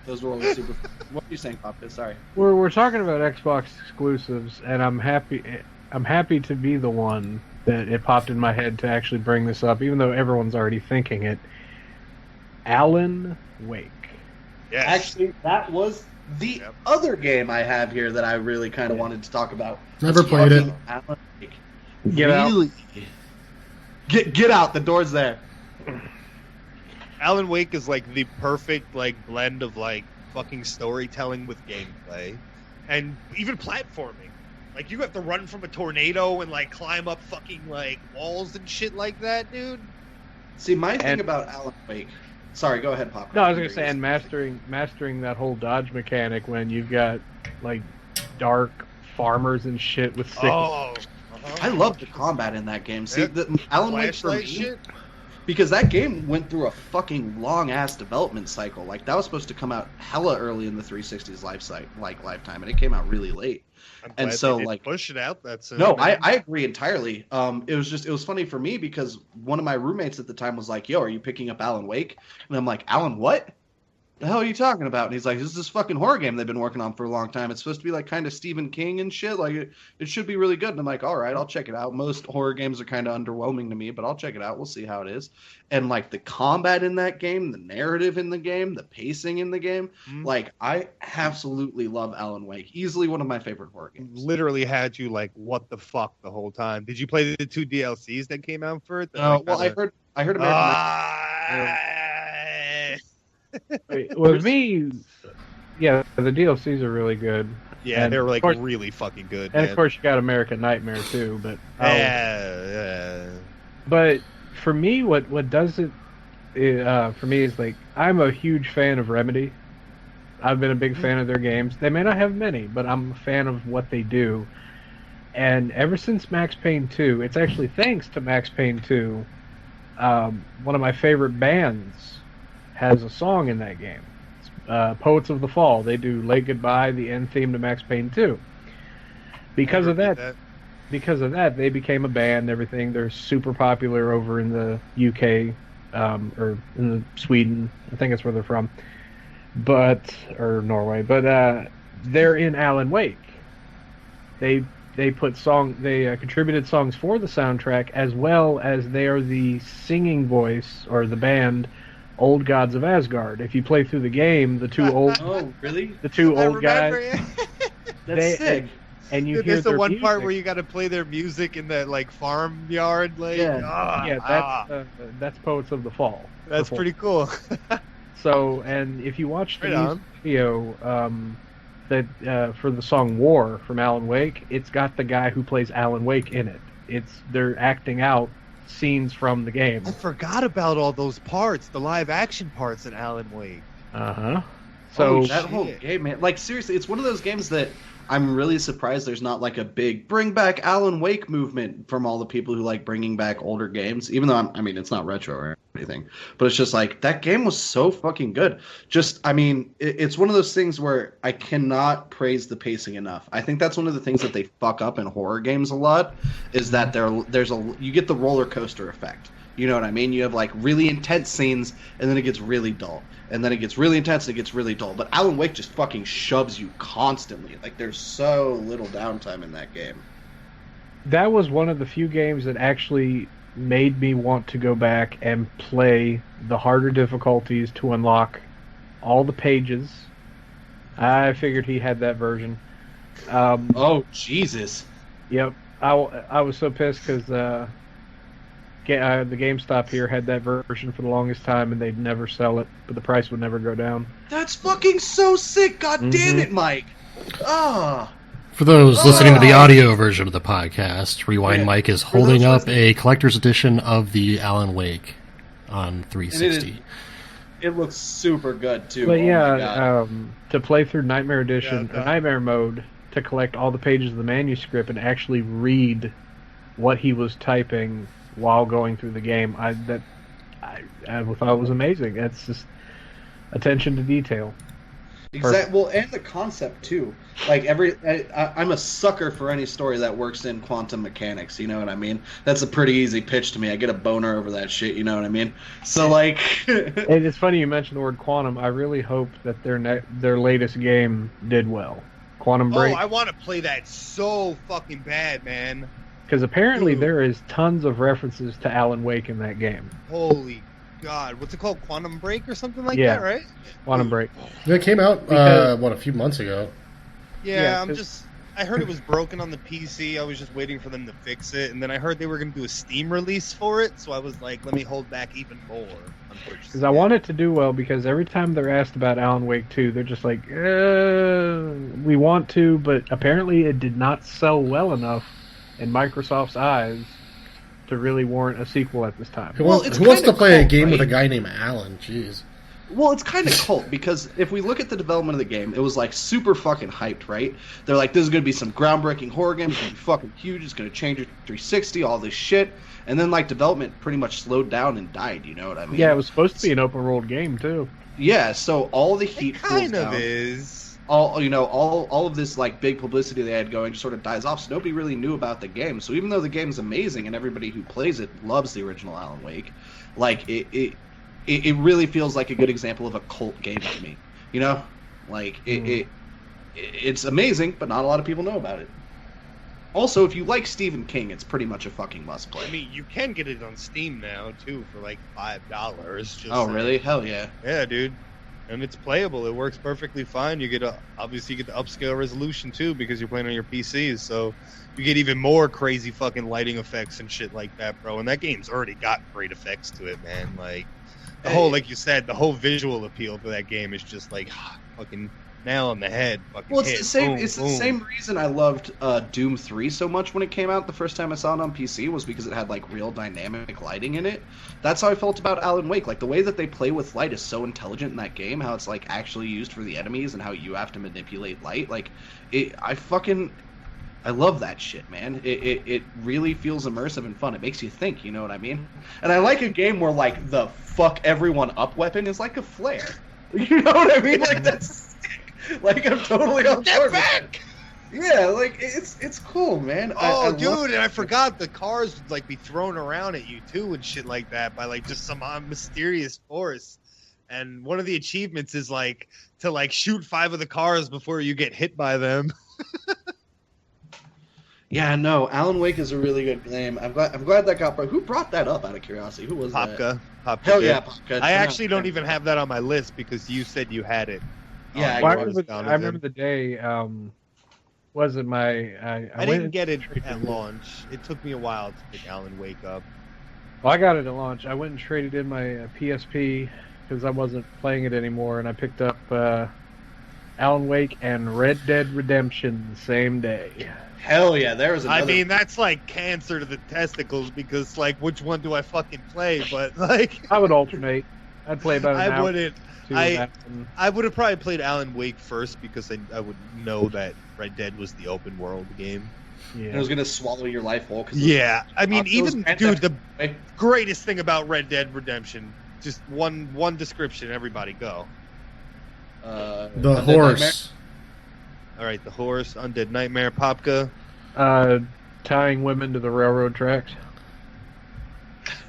Those were always super. What are you saying, Papa? Sorry. We're talking about Xbox exclusives, and I'm happy to be the one that it popped in my head to actually bring this up, even though everyone's already thinking it. Alan Wake. Yes. Actually, that was the other game I have here that I really kind of wanted to talk about. Never played it. Alan Wake. Get out. Get out. The door's there. Alan Wake is the perfect blend of fucking storytelling with gameplay and even platforming. Like, you have to run from a tornado and, like, climb up fucking, like, walls and shit like that, dude. See, my thing about Alan Wake... Sorry, go ahead, Pop. No, I was going to say, and mastering that whole dodge mechanic when you've got, like, dark farmers and shit with sick... Oh! I love the combat in that game. See, the Alan Wake for me... Shit? Because that game went through a fucking long-ass development cycle. Like, that was supposed to come out hella early in the 360's lifetime, and it came out really late. And so, like, push it out. That's no, I agree entirely. It was funny for me because one of my roommates at the time was like, "Yo, are you picking up Alan Wake?" And I'm like, "Alan, what? The hell are you talking about?" And he's like, "This is this fucking horror game they've been working on for a long time. It's supposed to be like kind of Stephen King and shit. Like it should be really good." And I'm like, "All right, I'll check it out." Most horror games are kind of underwhelming to me, but I'll check it out. We'll see how it is. And like the combat in that game, the narrative in the game, the pacing in the game, like I absolutely love Alan Wake. Easily one of my favorite horror games. Literally had you like, what the fuck the whole time. Did you play the 2 DLCs that came out for it? Well, I heard American. With me, yeah, the DLCs are really good. Yeah, and they're like course, really fucking good. And man. of course, you got American Nightmare too. But yeah. But for me, what does it for me is like I'm a huge fan of Remedy. I've been a big fan of their games. They may not have many, but I'm a fan of what they do. And ever since Max Payne 2, it's actually thanks to Max Payne 2, one of my favorite bands has a song in that game. It's, Poets of the Fall. They do Lay Goodbye, the end theme to Max Payne 2. Because of that, they became a band and everything. They're super popular over in the UK, or in the Sweden. I think that's where they're from. Or Norway. But they're in Alan Wake. They contributed songs for the soundtrack, as well as they are the singing voice, or the band, Old Gods of Asgard. If you play through the game, the two old guys, That's sick. And you Dude, hear there's the their one music. part where you got to play their music in that like farmyard, like that's Poets of the Fall. That's pretty cool. So, and if you watch the Right on. music video for the song War from Alan Wake, it's got the guy who plays Alan Wake in it. They're acting out scenes from the game. I forgot about all those parts, the live action parts in Alan Wake. So that whole game, man, like seriously, it's one of those games that I'm really surprised there's not like a big bring back Alan Wake movement from all the people who like bringing back older games, even though it's not retro or anything, but it's just like that game was so fucking good. It's one of those things where I cannot praise the pacing enough. I think that's one of the things that they fuck up in horror games a lot, is that you get the roller coaster effect. You know what I mean? You have like really intense scenes, and then it gets really dull, and then it gets really intense, and it gets really dull. But Alan Wake just fucking shoves you constantly. Like there's so little downtime in that game. that was one of the few games that actually made me want to go back and play the harder difficulties to unlock all the pages. I figured he had that version. Oh, Jesus. Yep. I was so pissed because the GameStop here had that version for the longest time, and they'd never sell it, but the price would never go down. That's fucking so sick. God damn it, Mike. For those listening to the audio version of the podcast, Rewind Mike is holding up a collector's edition of the Alan Wake on 360. It looks super good, too. But to play through Nightmare Edition, or Nightmare Mode, to collect all the pages of the manuscript and actually read what he was typing while going through the game, I thought it was amazing. It's just attention to detail. Exactly. Well, and the concept too. Like I'm a sucker for any story that works in quantum mechanics. You know what I mean? That's a pretty easy pitch to me. I get a boner over that shit. You know what I mean? So like, and it's funny you mentioned the word quantum. I really hope that their latest game did well. Quantum Break. Oh, I want to play that so fucking bad, man. Because apparently there is tons of references to Alan Wake in that game. Holy God, what's it called? Quantum Break or something like that, right? Quantum Break. It came out, a few months ago. Yeah, I'm just... I heard it was broken on the PC. I was just waiting for them to fix it, and then I heard they were going to do a Steam release for it. So I was like, let me hold back even more. Because I want it to do well. Because every time they're asked about Alan Wake 2, they're just like, we want to, but apparently it did not sell well enough in Microsoft's eyes to really warrant a sequel at this time. Who wants to play a game with a guy named Alan? Jeez. Well, it's kind of cult because if we look at the development of the game, it was like super fucking hyped, right? They're like, this is going to be some groundbreaking horror game. It's going to be fucking huge. It's going to change your 360, all this shit. And then like development pretty much slowed down and died, you know what I mean? Yeah, it was supposed to be an open world game too. Yeah, so all the heat kind cools of down. is. All of this like big publicity they had going just sort of dies off, so nobody really knew about the game. So even though the game's amazing and everybody who plays it loves the original Alan Wake, like it really feels like a good example of a cult game to me. You know, like it's amazing, but not a lot of people know about it. Also, if you like Stephen King, it's pretty much a fucking must play. I mean, you can get it on Steam now too for like $5. Oh, really? Hell yeah! Yeah, dude. And it's playable. It works perfectly fine. You get obviously you get the upscale resolution too because you're playing on your PCs, so you get even more crazy fucking lighting effects and shit like that, bro. And that game's already got great effects to it, man. Like the whole, like you said, the whole visual appeal to that game is just like fucking nail on the head. Well, it's the same. It's the same reason I loved Doom 3 so much when it came out. The first time I saw it on PC was because it had like real dynamic lighting in it. That's how I felt about Alan Wake. Like the way that they play with light is so intelligent in that game. How it's like actually used for the enemies and how you have to manipulate light. Like I love that shit, man. It really feels immersive and fun. It makes you think, you know what I mean? And I like a game where like the fuck everyone up weapon is like a flare. You know what I mean? Like that's like I'm totally on board with it. Yeah, like it's cool, man. Oh, I dude, and I forgot the cars would like be thrown around at you too and shit like that by like just some mysterious force. And one of the achievements is like to like shoot 5 of the cars before you get hit by them. Yeah, no, Alan Wake is a really good game. I'm glad that got brought. Who brought that up out of curiosity? Who was that? Popka. Hell yeah, Popka. I actually don't even have that on my list because you said you had it. Yeah, I remember the day. Wasn't my? I didn't get it at launch. It took me a while to pick Alan Wake up. Well, I got it at launch. I went and traded in my PSP because I wasn't playing it anymore, and I picked up Alan Wake and Red Dead Redemption the same day. Hell yeah, there was another... I mean, that's like cancer to the testicles because, like, which one do I fucking play? But, like... I would alternate. I'd play about an hour. I would have probably played Alan Wake first because I would know that Red Dead was the open world game. Yeah. And it was going to swallow your life whole. Yeah, I mean, even, dude, the greatest thing about Red Dead Redemption, just one description, everybody go. The horse. All right, the horse, Undead Nightmare, Popka. Tying women to the railroad tracks.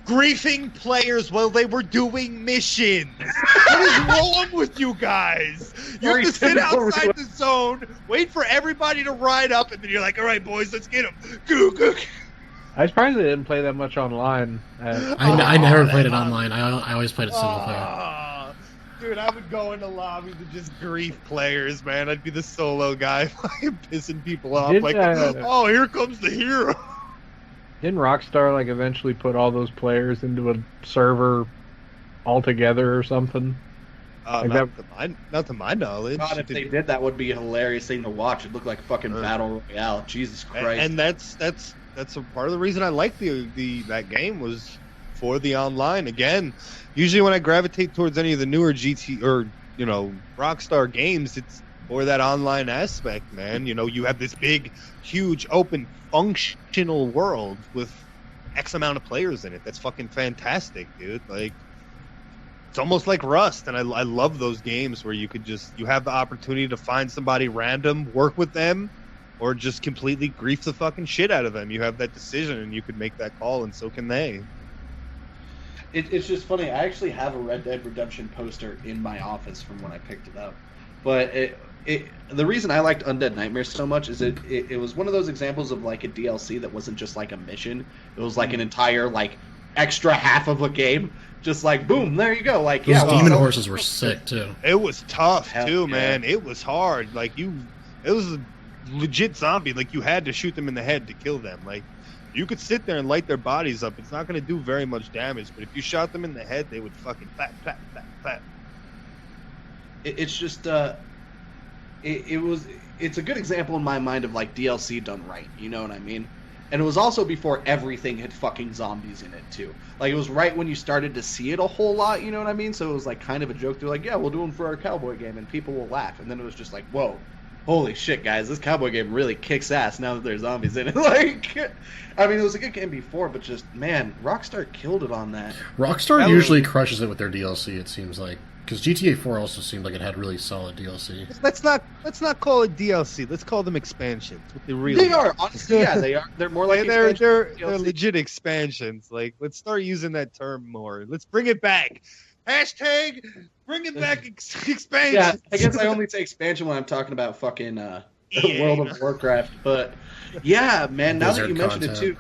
Griefing players while they were doing missions. What is wrong with you guys? You have to sit outside the zone, wait for everybody to ride up, and then you're like, all right, boys, let's get them. I surprised they didn't play that much online. I never played it online. I always played it single player. Dude, I would go into lobbies and just grief players, man. I'd be the solo guy pissing people off. Oh, here comes the hero. Didn't Rockstar like eventually put all those players into a server altogether or something? Not to my knowledge. God, if they did, that would be a hilarious thing to watch. It'd look like fucking Battle Royale. Jesus Christ. And that's a part of the reason I liked that game was for the online. Again, usually when I gravitate towards any of the newer GT or Rockstar games, it's for that online aspect, man. You know, you have this big, huge, open, functional world with X amount of players in it. That's fucking fantastic, dude. Like, it's almost like Rust, and I love those games where you have the opportunity to find somebody random, work with them, or just completely grief the fucking shit out of them. You have that decision, and you could make that call, and so can they. It's just funny. I actually have a Red Dead Redemption poster in my office from when I picked it up. But the reason I liked Undead Nightmare so much is it was one of those examples of like a DLC that wasn't just like a mission. It was like an entire like extra half of a game. Just like boom, there you go. Like those demon horses were sick too. It was tough too, man. It was hard. Like it was legit zombie. Like, you had to shoot them in the head to kill them. Like, you could sit there and light their bodies up. It's not going to do very much damage. But if you shot them in the head, they would fucking clap, clap, clap, clap. It's just it's a good example in my mind of like DLC done right. You know what I mean? And it was also before everything had fucking zombies in it too. Like, it was right when you started to see it a whole lot. You know what I mean? So it was like kind of a joke. They're like, yeah, we'll do them for our cowboy game, and people will laugh. And then it was just like, whoa. Holy shit, guys, this cowboy game really kicks ass now that there's zombies in it. Like, I mean, it was a good game before, but just, man, Rockstar killed it on that. Rockstar usually crushes it with their DLC, it seems like. Because GTA 4 also seemed like it had really solid DLC. Let's not call it DLC. Let's call them expansions. What they really are. Honestly, yeah, they are. They're more like they're legit expansions. Like, let's start using that term more. Let's bring it back. Hashtag bring it back expansion. Yeah, I guess I only say expansion when I'm talking about fucking World of Warcraft. But yeah, man, now that you mentioned it too,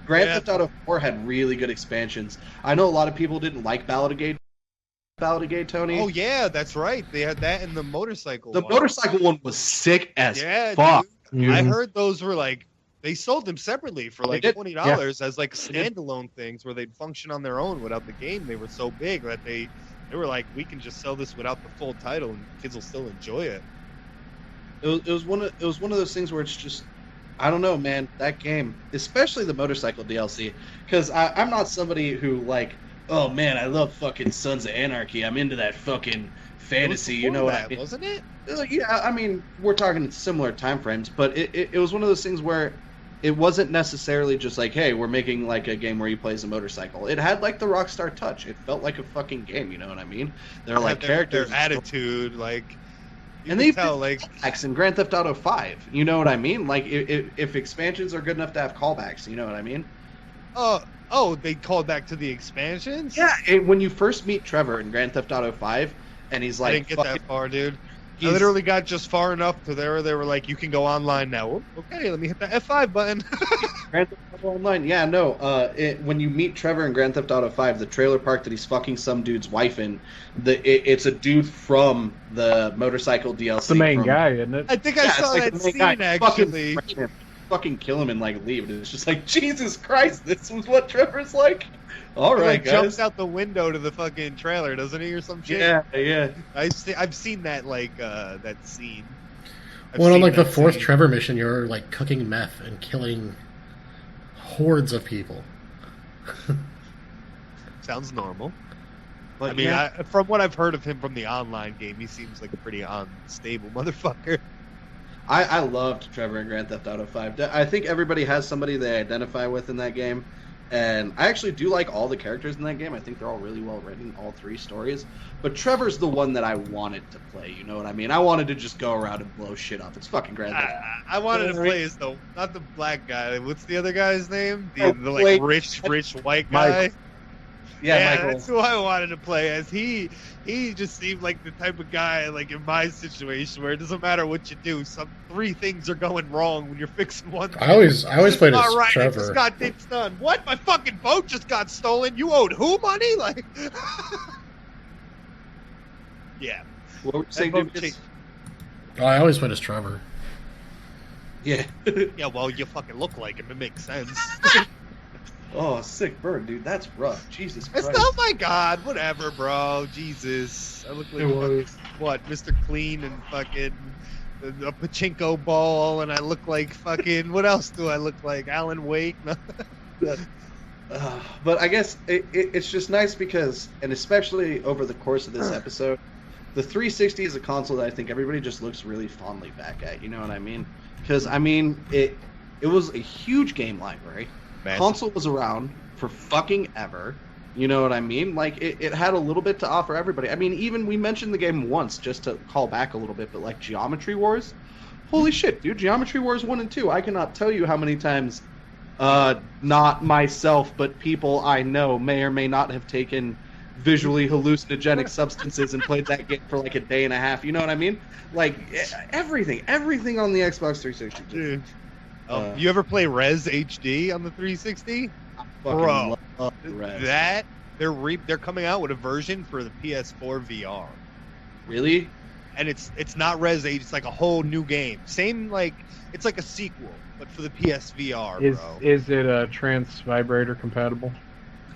Grand Theft Auto 4 had really good expansions. I know a lot of people didn't like Balladagate, Tony. Oh yeah, that's right. They had that in the motorcycle. The motorcycle one was sick as fuck. Dude. I heard those were like, they sold them separately for like $20 as like standalone things where they'd function on their own without the game. They were so big that they were like, we can just sell this without the full title and kids will still enjoy it. It was one of those things where it's just, I don't know, man. That game, especially the motorcycle DLC, because I'm not somebody who like, oh man, I love fucking Sons of Anarchy. I'm into that fucking fantasy, you know what I mean? Wasn't it? Yeah, I mean, we're talking similar time frames, but it was one of those things where it wasn't necessarily just like, hey, we're making like a game where you play as a motorcycle. It had like the Rockstar touch. It felt like a fucking game, you know what I mean? They're like characters, their attitude, like, and they tell like callbacks in Grand Theft Auto 5. You know what I mean? Like, if expansions are good enough to have callbacks, you know what I mean? Oh, they called back to the expansions? Yeah, when you first meet Trevor in Grand Theft Auto 5, and he's like, I didn't get that far, dude. I literally got just far enough to there. They were like, you can go online now. Okay, let me hit the F5 button. Grand Theft Auto Online, yeah, no. When you meet Trevor in Grand Theft Auto 5, the trailer park that he's fucking some dude's wife in, it's a dude from the motorcycle DLC. It's the main guy, isn't it? I think I saw like that scene, actually. Fucking kill him and like leave. And it's just like, Jesus Christ, this was what Trevor's like. All right, guys. Jumps out the window to the fucking trailer, doesn't he, or some shit? Yeah. I've seen that that scene. On like the fourth Trevor mission, you're like cooking meth and killing hordes of people. Sounds normal. But, I mean, from what I've heard of him from the online game, he seems like a pretty unstable motherfucker. I loved Trevor in Grand Theft Auto 5. I think everybody has somebody they identify with in that game. And I actually do like all the characters in that game. I think they're all really well written, all three stories. But Trevor's the one that I wanted to play, you know what I mean? I wanted to just go around and blow shit up. It's fucking Grand Theft Auto. I wanted to play as not the black guy. What's the other guy's name? The like rich white guy? Yeah, Michael. That's who I wanted to play as. He just seemed like the type of guy, like in my situation, where it doesn't matter what you do, three things are going wrong when you're fixing one thing. I always played as Trevor. I just got things done. What? My fucking boat just got stolen. You owed who money? Like, yeah. What were you saying, I always played as Trevor. Yeah. Yeah. Well, you fucking look like him. It makes sense. Oh, sick burn, dude. That's rough. Jesus Christ. Oh my God. Whatever, bro. Jesus. I look like what? Mr. Clean and fucking a pachinko ball, and I look like fucking. What else do I look like? Alan Wake. But I guess it's just nice because, and especially over the course of this episode, the 360 is a console that I think everybody just looks really fondly back at. You know what I mean? Because I mean, it was a huge game library. Massive. Console was around for fucking ever. You know what I mean? Like, it had a little bit to offer everybody. I mean, even we mentioned the game once just to call back a little bit, but like Geometry Wars, holy shit, dude! Geometry Wars 1 and 2. I cannot tell you how many times, not myself, but people I know may or may not have taken visually hallucinogenic substances and played that game for like a day and a half. You know what I mean? Like, everything on the Xbox 360. Dude. You ever play Res HD on the 360? Bro, they're coming out with a version for the PS4 VR. Really? and it's not Res 8. It's like a whole new game. Same like it's like a sequel, but for the PSVR, bro. Is it trans vibrator compatible?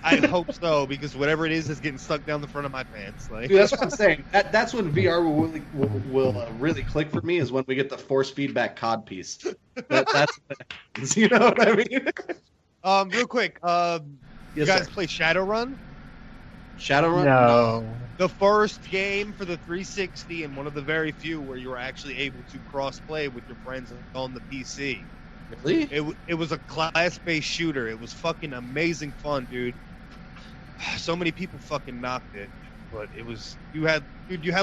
I hope so, because whatever it is getting stuck down the front of my pants. Like Dude, that's what I'm saying. That's when VR will really click for me, is when we get the force feedback COD piece. That's you know what I mean? Real quick, Yes, you guys sir. play Shadowrun? Shadowrun? No. The first game for the 360 and one of the very few where you were actually able to cross-play with your friends on the PC. Really? It was a class-based shooter. It was fucking amazing fun, dude. So many people fucking knocked it, but it was you had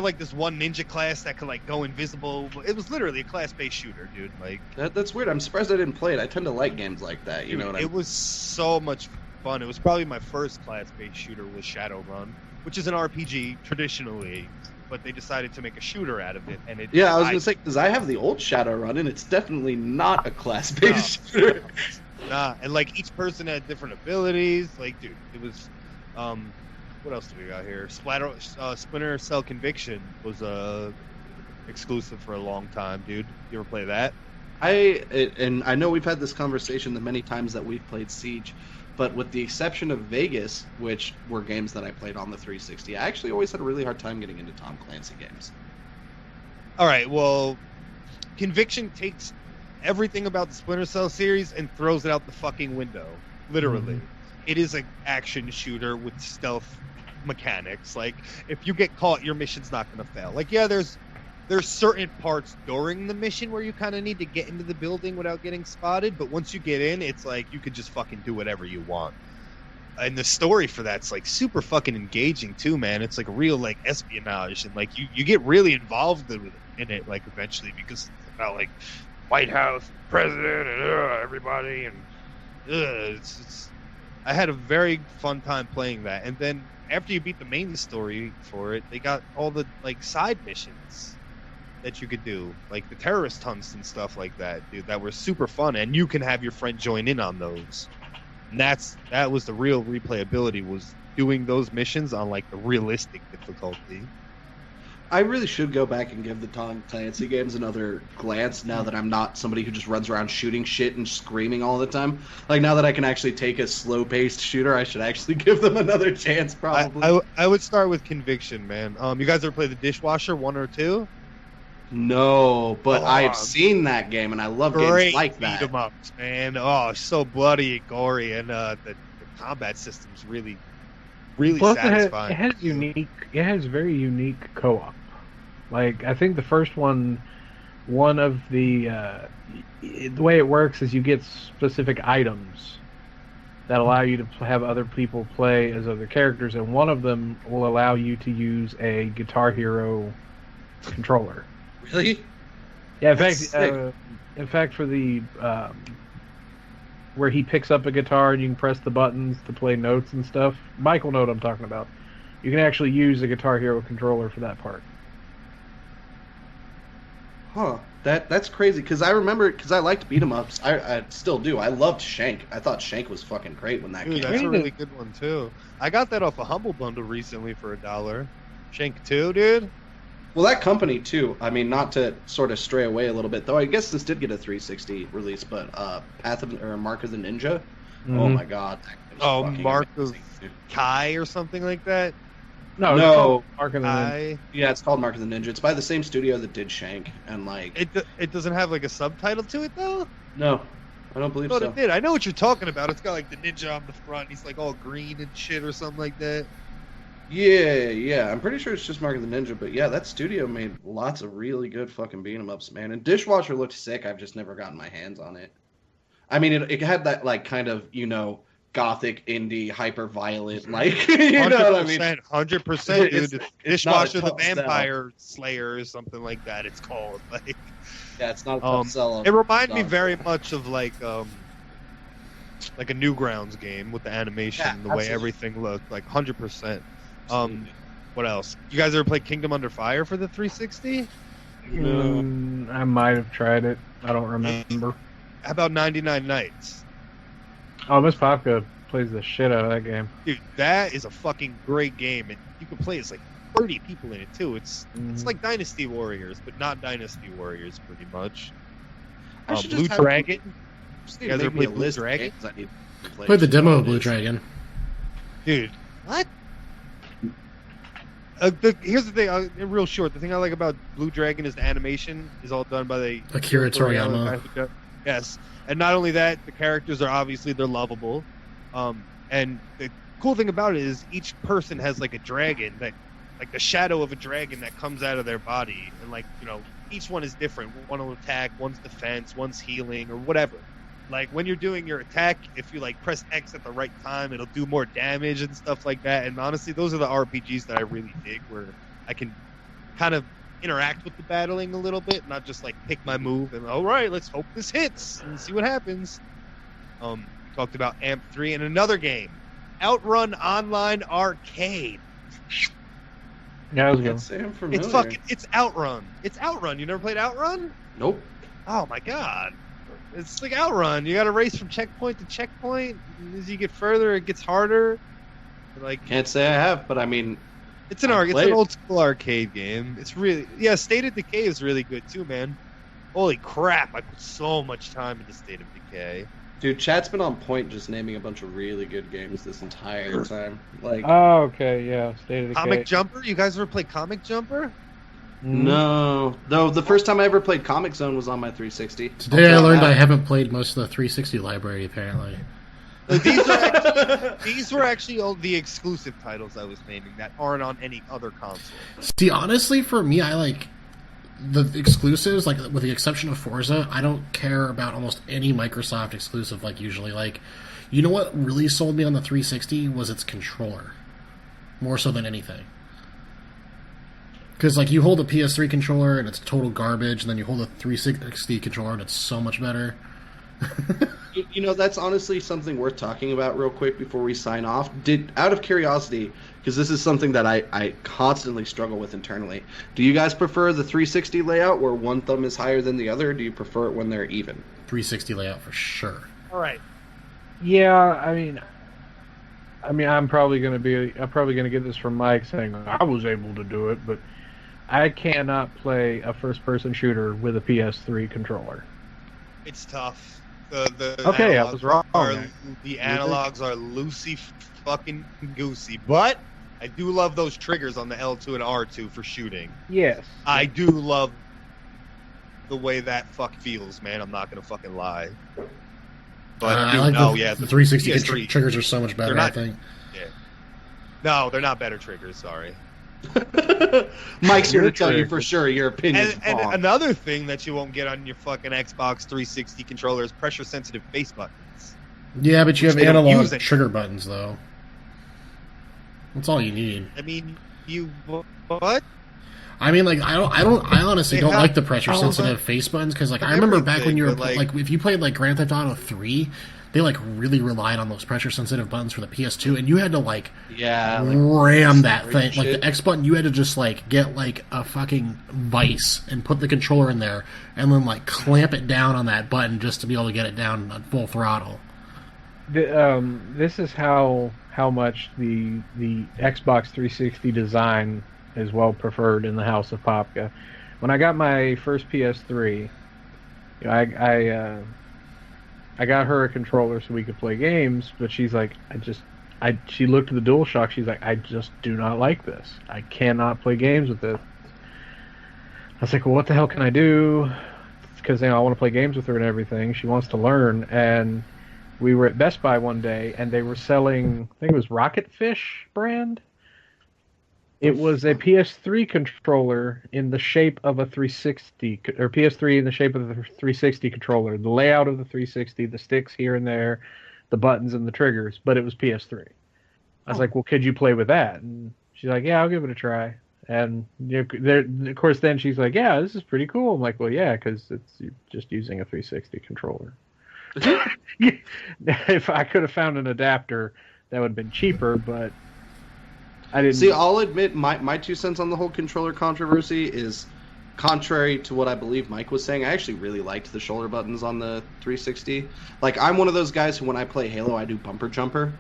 like this one ninja class that could like go invisible. It was literally a class-based shooter, dude. Like That's weird. I'm surprised I didn't play it. I tend to like games like that. You dude, know what I mean? it was so much fun. It was probably my first class-based shooter was Shadowrun, which is an RPG traditionally, but they decided to make a shooter out of it, and it. Yeah, I was gonna say, because I have the old Shadowrun, and it's definitely not a class-based shooter. Nah, and like each person had different abilities. Like, dude, it was. What else do we got here? Splinter Cell Conviction was exclusive for a long time, dude. You ever play that? And I know we've had this conversation the many times that we've played Siege, but with the exception of Vegas, which were games that I played on the 360, I actually always had a really hard time getting into Tom Clancy games. All right, well, Conviction takes everything about the Splinter Cell series and throws it out the fucking window, literally. Mm-hmm. It is an action shooter with stealth mechanics. Like, if you get caught, your mission's not going to fail. Like, yeah, there's certain parts during the mission where you kind of need to get into the building without getting spotted, but once you get in, it's like you could just fucking do whatever you want. And the story for that's like super fucking engaging too, man. It's like real like espionage, and like you get really involved in it like eventually, because it's about like White House, president, and everybody, and it's I had a very fun time playing that. And then after you beat the main story for it, they got all the like side missions that you could do, like the terrorist hunts and stuff like that, dude, that were super fun, and you can have your friend join in on those. And that was the real replayability, was doing those missions on like the realistic difficulty. I really should go back and give the Tom Clancy games another glance now that I'm not somebody who just runs around shooting shit and screaming all the time. Like, now that I can actually take a slow-paced shooter, I should actually give them another chance, probably. I would start with Conviction, man. You guys ever play The Dishwasher 1 or 2? No, but I've seen that game, and I love games like that. Beat 'em ups, man. Oh, so bloody and gory, and the combat system's really satisfying. It has very unique co-op. Like, I think the first one of the way it works is you get specific items that allow you to have other people play as other characters, and one of them will allow you to use a Guitar Hero controller. Really? Yeah, That's in fact, for the where he picks up a guitar and you can press the buttons to play notes and stuff. Michael know what I'm talking about. You can actually use a Guitar Hero controller for that part. Huh. That's crazy, because I remember, because I liked beat 'em ups. I still do. I loved Shank. I thought Shank was fucking great when that Dude, came that's out. a really good one too. I got that off a Humble Bundle recently for $1. Shank 2, dude. Well, that company too. I mean, not to sort of stray away a little bit, though. I guess this did get a 360 release, but Mark of the Ninja. Mm-hmm. Oh my god. That Oh, was fucking Mark of amazing, dude. Kai or something like that. No, it's No. called Mark of the Ninja. Kai. Yeah, it's called Mark of the Ninja. It's by the same studio that did Shank, and like. It doesn't have like a subtitle to it though. No, I don't believe But so. it did. I know what you're talking about. It's got like the ninja on the front. He's like all green and shit or something like that. Yeah. I'm pretty sure it's just Mark of the Ninja, but yeah, that studio made lots of really good fucking beat 'em ups, man. And Dishwasher looked sick. I've just never gotten my hands on it. I mean, it had that like kind of, gothic indie hyper violent, like you know what I mean. 100%, dude. It's Dishwasher not a the tough sell. Vampire Slayer or something like that. It's called like. Yeah, it's not a tough sell. It reminded me very much of like a Newgrounds game with the animation, Yeah, and the way absolutely. everything looked, like 100%. What else? You guys ever play Kingdom Under Fire for the 360? I might have tried it. I don't remember. How about 99 Nights? Oh, Miss Popka plays the shit out of that game. Dude, that is a fucking great game, and you can play as like 30 people in it too. It's like Dynasty Warriors, but not Dynasty Warriors, pretty much. I should Blue just have Dragon. Just You need to guys ever make me played a Blue list of Dragon? games I need to play. Played the demo of Blue Dragon. Dude, what? Here's the thing, real short. The thing I like about Blue Dragon is the animation is all done by the Akira Toriyama. Yes, and not only that, the characters are obviously they're lovable, and the cool thing about it is each person has like a dragon that, like the shadow of a dragon that comes out of their body, and like each one is different. One will attack, one's defense, one's healing, or whatever. Like when you're doing your attack, if you like press X at the right time, it'll do more damage and stuff like that. And honestly, those are the RPGs that I really dig, where I can kind of interact with the battling a little bit, not just like pick my move and all right, let's hope this hits and see what happens. Talked about Amp 3 and another game, Outrun Online Arcade. Yeah, I was Can't going. say I'm familiar. It's Outrun. It's Outrun. You never played Outrun? Nope. Oh my god. It's like Outrun. You got to race from checkpoint to checkpoint. And as you get further, it gets harder. Like Can't say I have, but I mean, it's an old school arcade game. It's really State of Decay is really good too, man. Holy crap! I put so much time into State of Decay. dude, chat's been on point just naming a bunch of really good games this entire time. Like, Oh, okay, yeah. State of Decay. Comic Jumper. You guys ever play Comic Jumper? no. Though the first time I ever played Comic Zone was on my 360. Today I learned I haven't played most of the 360 library, apparently. These were actually all the exclusive titles I was naming that aren't on any other console. See, honestly, for me, I like the exclusives, like with the exception of Forza. I don't care about almost any Microsoft exclusive, like usually. Like, you know what really sold me on the 360 was its controller, more so than anything. Because like you hold a PS3 controller and it's total garbage, and then you hold a 360 controller and it's so much better. You know, that's honestly something worth talking about real quick before we sign off. Out of curiosity, because this is something that I constantly struggle with internally, do you guys prefer the 360 layout where one thumb is higher than the other, or do you prefer it when they're even? 360 layout for sure. All right. Yeah, I mean, I'm probably gonna get this from Mike saying I was able to do it, but I cannot play a first-person shooter with a PS3 controller. It's tough. The Okay, I analogs was wrong. The analogs are loosey fucking goosey, but I do love those triggers on the L2 and R2 for shooting. Yes. I do love the way that fuck feels, man. I'm not gonna fucking lie. But I like the 360 PS3 triggers are so much better, not- I think. Yeah. No, they're not better triggers. Sorry. Mike's here to tell you for sure your opinion's And wrong. another thing that you won't get on your fucking Xbox 360 controller is pressure-sensitive face buttons. Yeah, but you Which have they don't analog use it. trigger buttons, though. That's all you need. I mean, what? I mean, like, I honestly They don't have like the pressure all sensitive that- face buttons because, like, I remember back when you were everything, but, like, if you played like Grand Theft Auto 3, they like really relied on those pressure sensitive buttons for the PS2, and you had to like Yeah, like, ram that thing. Like shit. the X button, you had to just like get like a fucking vice and put the controller in there, and then like clamp it down on that button just to be able to get it down at full throttle. This is how much the Xbox 360 design is well preferred in the house of Popka. When I got my first PS3, you know, I got her a controller so we could play games, but she's like, she looked at the DualShock, she's like, I just do not like this. I cannot play games with this. I was like, well, what the hell can I do? Because I want to play games with her and everything. She wants to learn, and we were at Best Buy one day, and they were selling, I think it was Rocket Fish brand. It was a PS3 controller in the shape of a 360, or PS3 in the shape of the 360 controller. The layout of the 360, the sticks here and there, the buttons and the triggers, but it was PS3. I was like, well, could you play with that? And she's like, yeah, I'll give it a try. And of course, then she's like, yeah, this is pretty cool. I'm like, well, yeah, because you're just using a 360 controller. If I could have found an adapter, that would have been cheaper, but I didn't. See, I'll admit my 2 cents on the whole controller controversy is contrary to what I believe Mike was saying. I actually really liked the shoulder buttons on the 360. Like, I'm one of those guys who, when I play Halo, I do bumper jumper.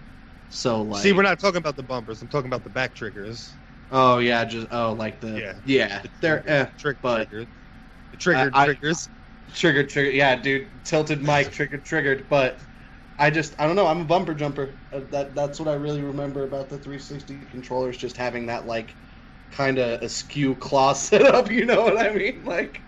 So, like, See, we're not talking about the bumpers. I'm talking about the back triggers. Oh yeah, just like the they're but triggered. The triggered triggers. Triggered. Yeah, dude, tilted mic, triggered. But I don't know. I'm a bumper jumper. That's what I really remember about the 360 controllers, just having that like kind of askew claw setup. You know what I mean? Like,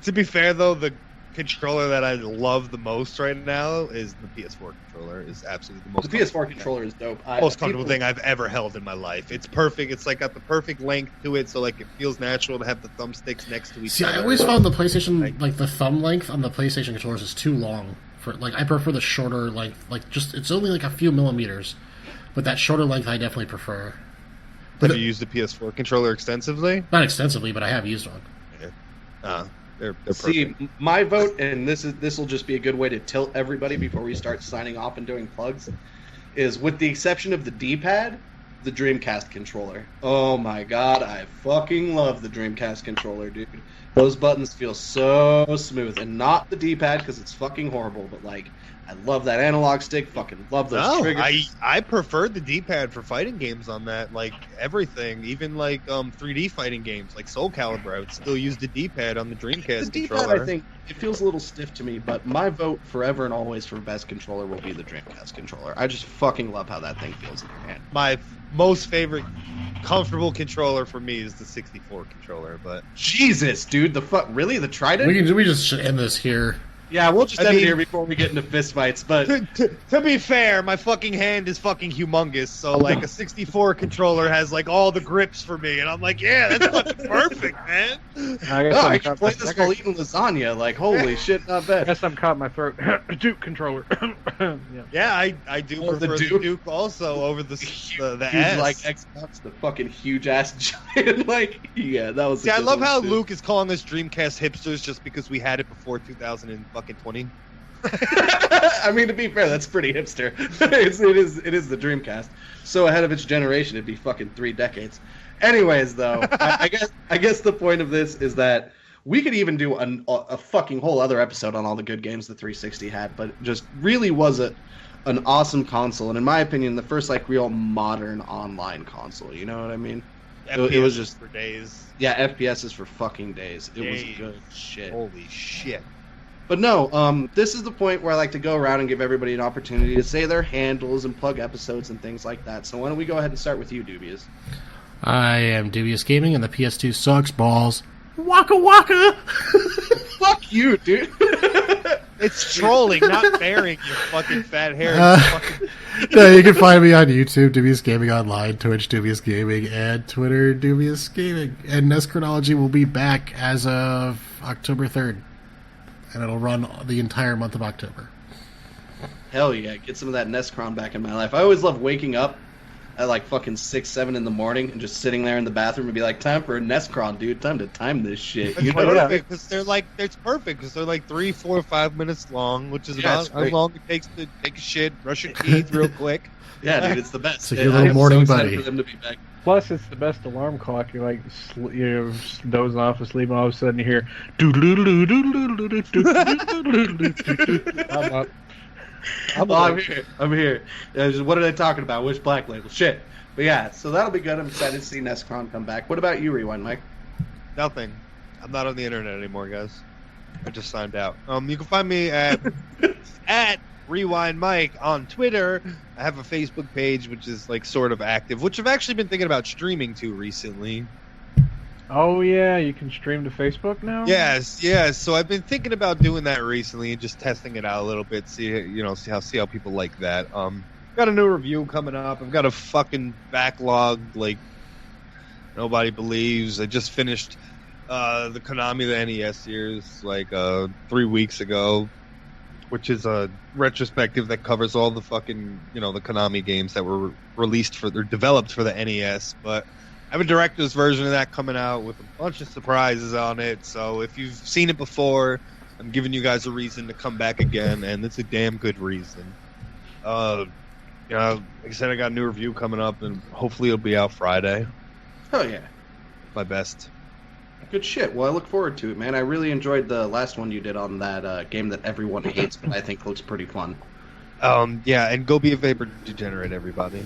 to be fair though, the controller that I love the most right now is the PS4 controller. Is absolutely the most. The PS4 controller is dope. Most comfortable thing I've ever held in my life. It's perfect. It's like got the perfect length to it, so like it feels natural to have the thumbsticks next to each other. See, I always found the PlayStation like the thumb length on the PlayStation controllers is too long. For like, I prefer the shorter length. Like, just it's only like a few millimeters, but that shorter length I definitely prefer. But have you used the PS4 controller extensively? Not extensively, but I have used one. Yeah. They're perfect. See, my vote, and this will just be a good way to tilt everybody before we start signing off and doing plugs, is with the exception of the D-pad, the Dreamcast controller. Oh my god, I fucking love the Dreamcast controller, dude. Those buttons feel so smooth, and not the D-pad because it's fucking horrible, but like, I love that analog stick. Fucking love those triggers. I prefer the D-pad for fighting games on that. Like everything, even like 3D fighting games, like Soul Calibur. I would still use the D-pad on the Dreamcast the controller. D-pad, I think it feels a little stiff to me, but my vote forever and always for best controller will be the Dreamcast controller. I just fucking love how that thing feels in your hand. My most favorite comfortable controller for me is the 64 controller. But Jesus, dude, the fuck, really, the Trident? We just should end this here. Yeah, we'll just end it here before we get into fistfights, but... To be fair, my fucking hand is fucking humongous, so, like, a 64 controller has, like, all the grips for me, and I'm like, yeah, that's fucking perfect, man! I can play this while eating lasagna, like, holy shit, not bad. I guess I'm caught in my throat. Duke controller. Yeah, I do prefer the Duke also over the huge, S. like, Xbox, the fucking huge-ass giant, like, yeah, that was... See, I love how Luke is calling us Dreamcast hipsters just because we had it before 2020. I mean, to be fair, that's pretty hipster. It is the Dreamcast. So ahead of its generation, it'd be fucking 3 decades. Anyways, though, I guess the point of this is that we could even do a fucking whole other episode on all the good games the 360 had, but just really was an awesome console, and in my opinion, the first like real modern online console. You know what I mean? It was just for days. Yeah, FPS is for fucking days. It was good shit. Holy shit. But no, this is the point where I like to go around and give everybody an opportunity to say their handles and plug episodes and things like that. So why don't we go ahead and start with you, Dubious? I am Dubious Gaming, and the PS2 sucks balls. Waka waka! Fuck you, dude. It's trolling, not bearing your fucking fat hair. No, you can find me on YouTube, Dubious Gaming Online, Twitch, Dubious Gaming, and Twitter, Dubious Gaming. And NES Chronology will be back as of October 3rd. And it'll run the entire month of October. Hell yeah, get some of that Nescron back in my life. I always love waking up at like fucking 6, 7 in the morning and just sitting there in the bathroom and be like, time for a Nescron, dude. Time to time this shit. You know? Perfect, because it's perfect because they're like 3, 4, 5 minutes long, which is about how long it takes to take a shit, brush your teeth real quick. Yeah, dude, it's the best. It's like your little morning buddy. For them to be back. Plus, it's the best alarm clock. You're like, you're dozing off asleep, and all of a sudden you hear. I'm here. I'm here. What are they talking about? Which Black Label? Shit. But yeah, so that'll be good. I'm excited to see Nescron come back. What about you, Rewind Mike? Nothing. I'm not on the internet anymore, guys. I just signed out. You can find me at Rewind Mike on Twitter. I have a Facebook page which is like sort of active, which I've actually been thinking about streaming to recently. Oh yeah, you can stream to Facebook now? Yes. So I've been thinking about doing that recently and just testing it out a little bit, see how people like that. Got a new review coming up. I've got a fucking backlog like nobody believes. I just finished the Konami the NES years like 3 weeks ago, which is a retrospective that covers all the fucking, the Konami games that were developed for the NES. But I have a director's version of that coming out with a bunch of surprises on it. So if you've seen it before, I'm giving you guys a reason to come back again, and it's a damn good reason. Like I said, I got a new review coming up, and hopefully it'll be out Friday. Oh yeah. My best. Good shit. Well, I look forward to it, man. I really enjoyed the last one you did on that game that everyone hates, but I think looks pretty fun. Yeah, and go be a vapor degenerate, everybody.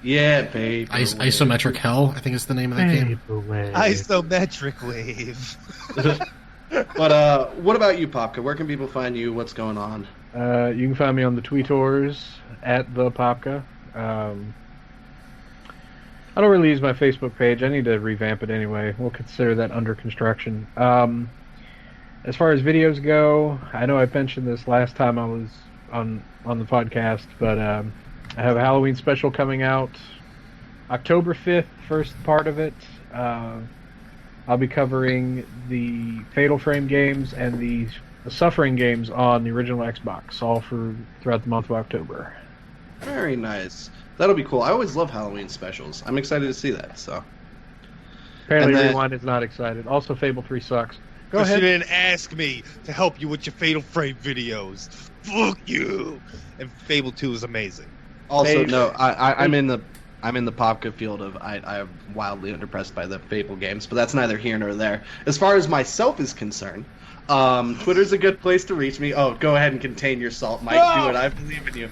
Yeah, babe. Isometric Hell, I think is the name of that game. Isometric wave. But what about you, Popka? Where can people find you? What's going on? You can find me on the Tweetors at the Popka. I don't really use my Facebook page. I need to revamp it anyway. We'll consider that under construction. As far as videos go, I know I mentioned this last time I was on the podcast, but I have a Halloween special coming out October 5th, first part of it. I'll be covering the Fatal Frame games and the Suffering games on the original Xbox, all throughout the month of October. Very nice. That'll be cool. I always love Halloween specials. I'm excited to see that. So apparently, Rewind is not excited. Also, Fable 3 sucks. Go ahead. You didn't ask me to help you with your Fatal Frame videos. Fuck you. And Fable 2 is amazing. Also, no, I'm in the Popka field of I'm wildly underpressed by the Fable games, but that's neither here nor there. As far as myself is concerned, Twitter's a good place to reach me. Oh, go ahead and contain your salt, Mike. Do it. I believe in you.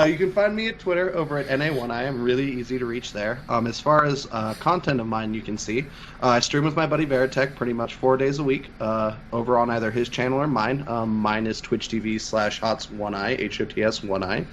You can find me at Twitter over at NA1I. I'm really easy to reach there. As far as content of mine, you can see I stream with my buddy Veritech pretty much 4 days a week over on either his channel or mine. Mine is Twitch TV/HOTS1I, HOTS1I.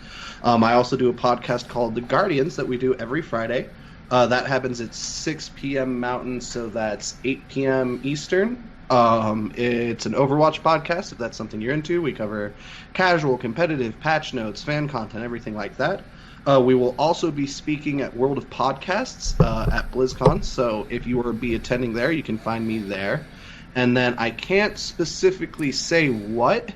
I also do a podcast called The Guardians that we do every Friday. That happens at 6 p.m. Mountain, so that's 8 p.m. Eastern. It's an Overwatch podcast, if that's something you're into. We cover casual, competitive, patch notes, fan content, everything like that. We will also be speaking at World of Podcasts at BlizzCon, so if you will be attending there, you can find me there. And then I can't specifically say what,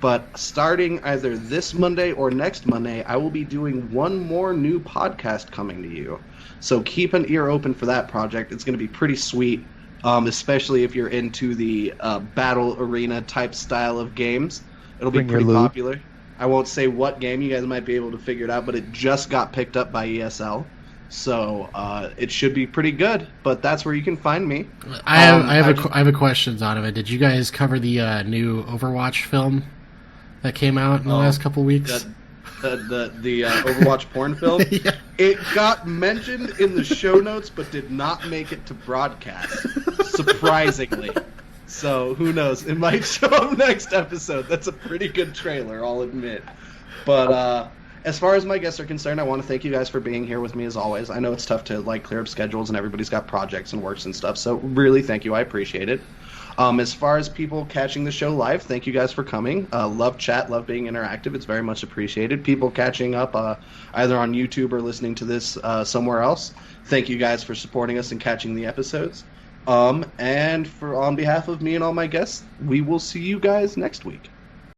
but starting either this Monday or next Monday, I will be doing one more new podcast coming to you. So keep an ear open for that project. It's going to be pretty sweet. Especially if you're into the battle arena type style of games. It'll be pretty popular. I won't say what game. You guys might be able to figure it out, but it just got picked up by ESL. So it should be pretty good, but that's where you can find me. I have a question out of it. Did you guys cover the new Overwatch film that came out in the last couple weeks? The Overwatch porn film. Yeah. It got mentioned in the show notes, but did not make it to broadcast. Surprisingly, so who knows? It might show up next episode. That's a pretty good trailer, I'll admit. But as far as my guests are concerned, I want to thank you guys for being here with me as always. I know it's tough to clear up schedules and everybody's got projects and works and stuff. So really, thank you. I appreciate it. As far as people catching the show live, thank you guys for coming. Love chat, love being interactive. It's very much appreciated. People catching up either on YouTube or listening to this somewhere else, thank you guys for supporting us and catching the episodes. And on behalf of me and all my guests, we will see you guys next week.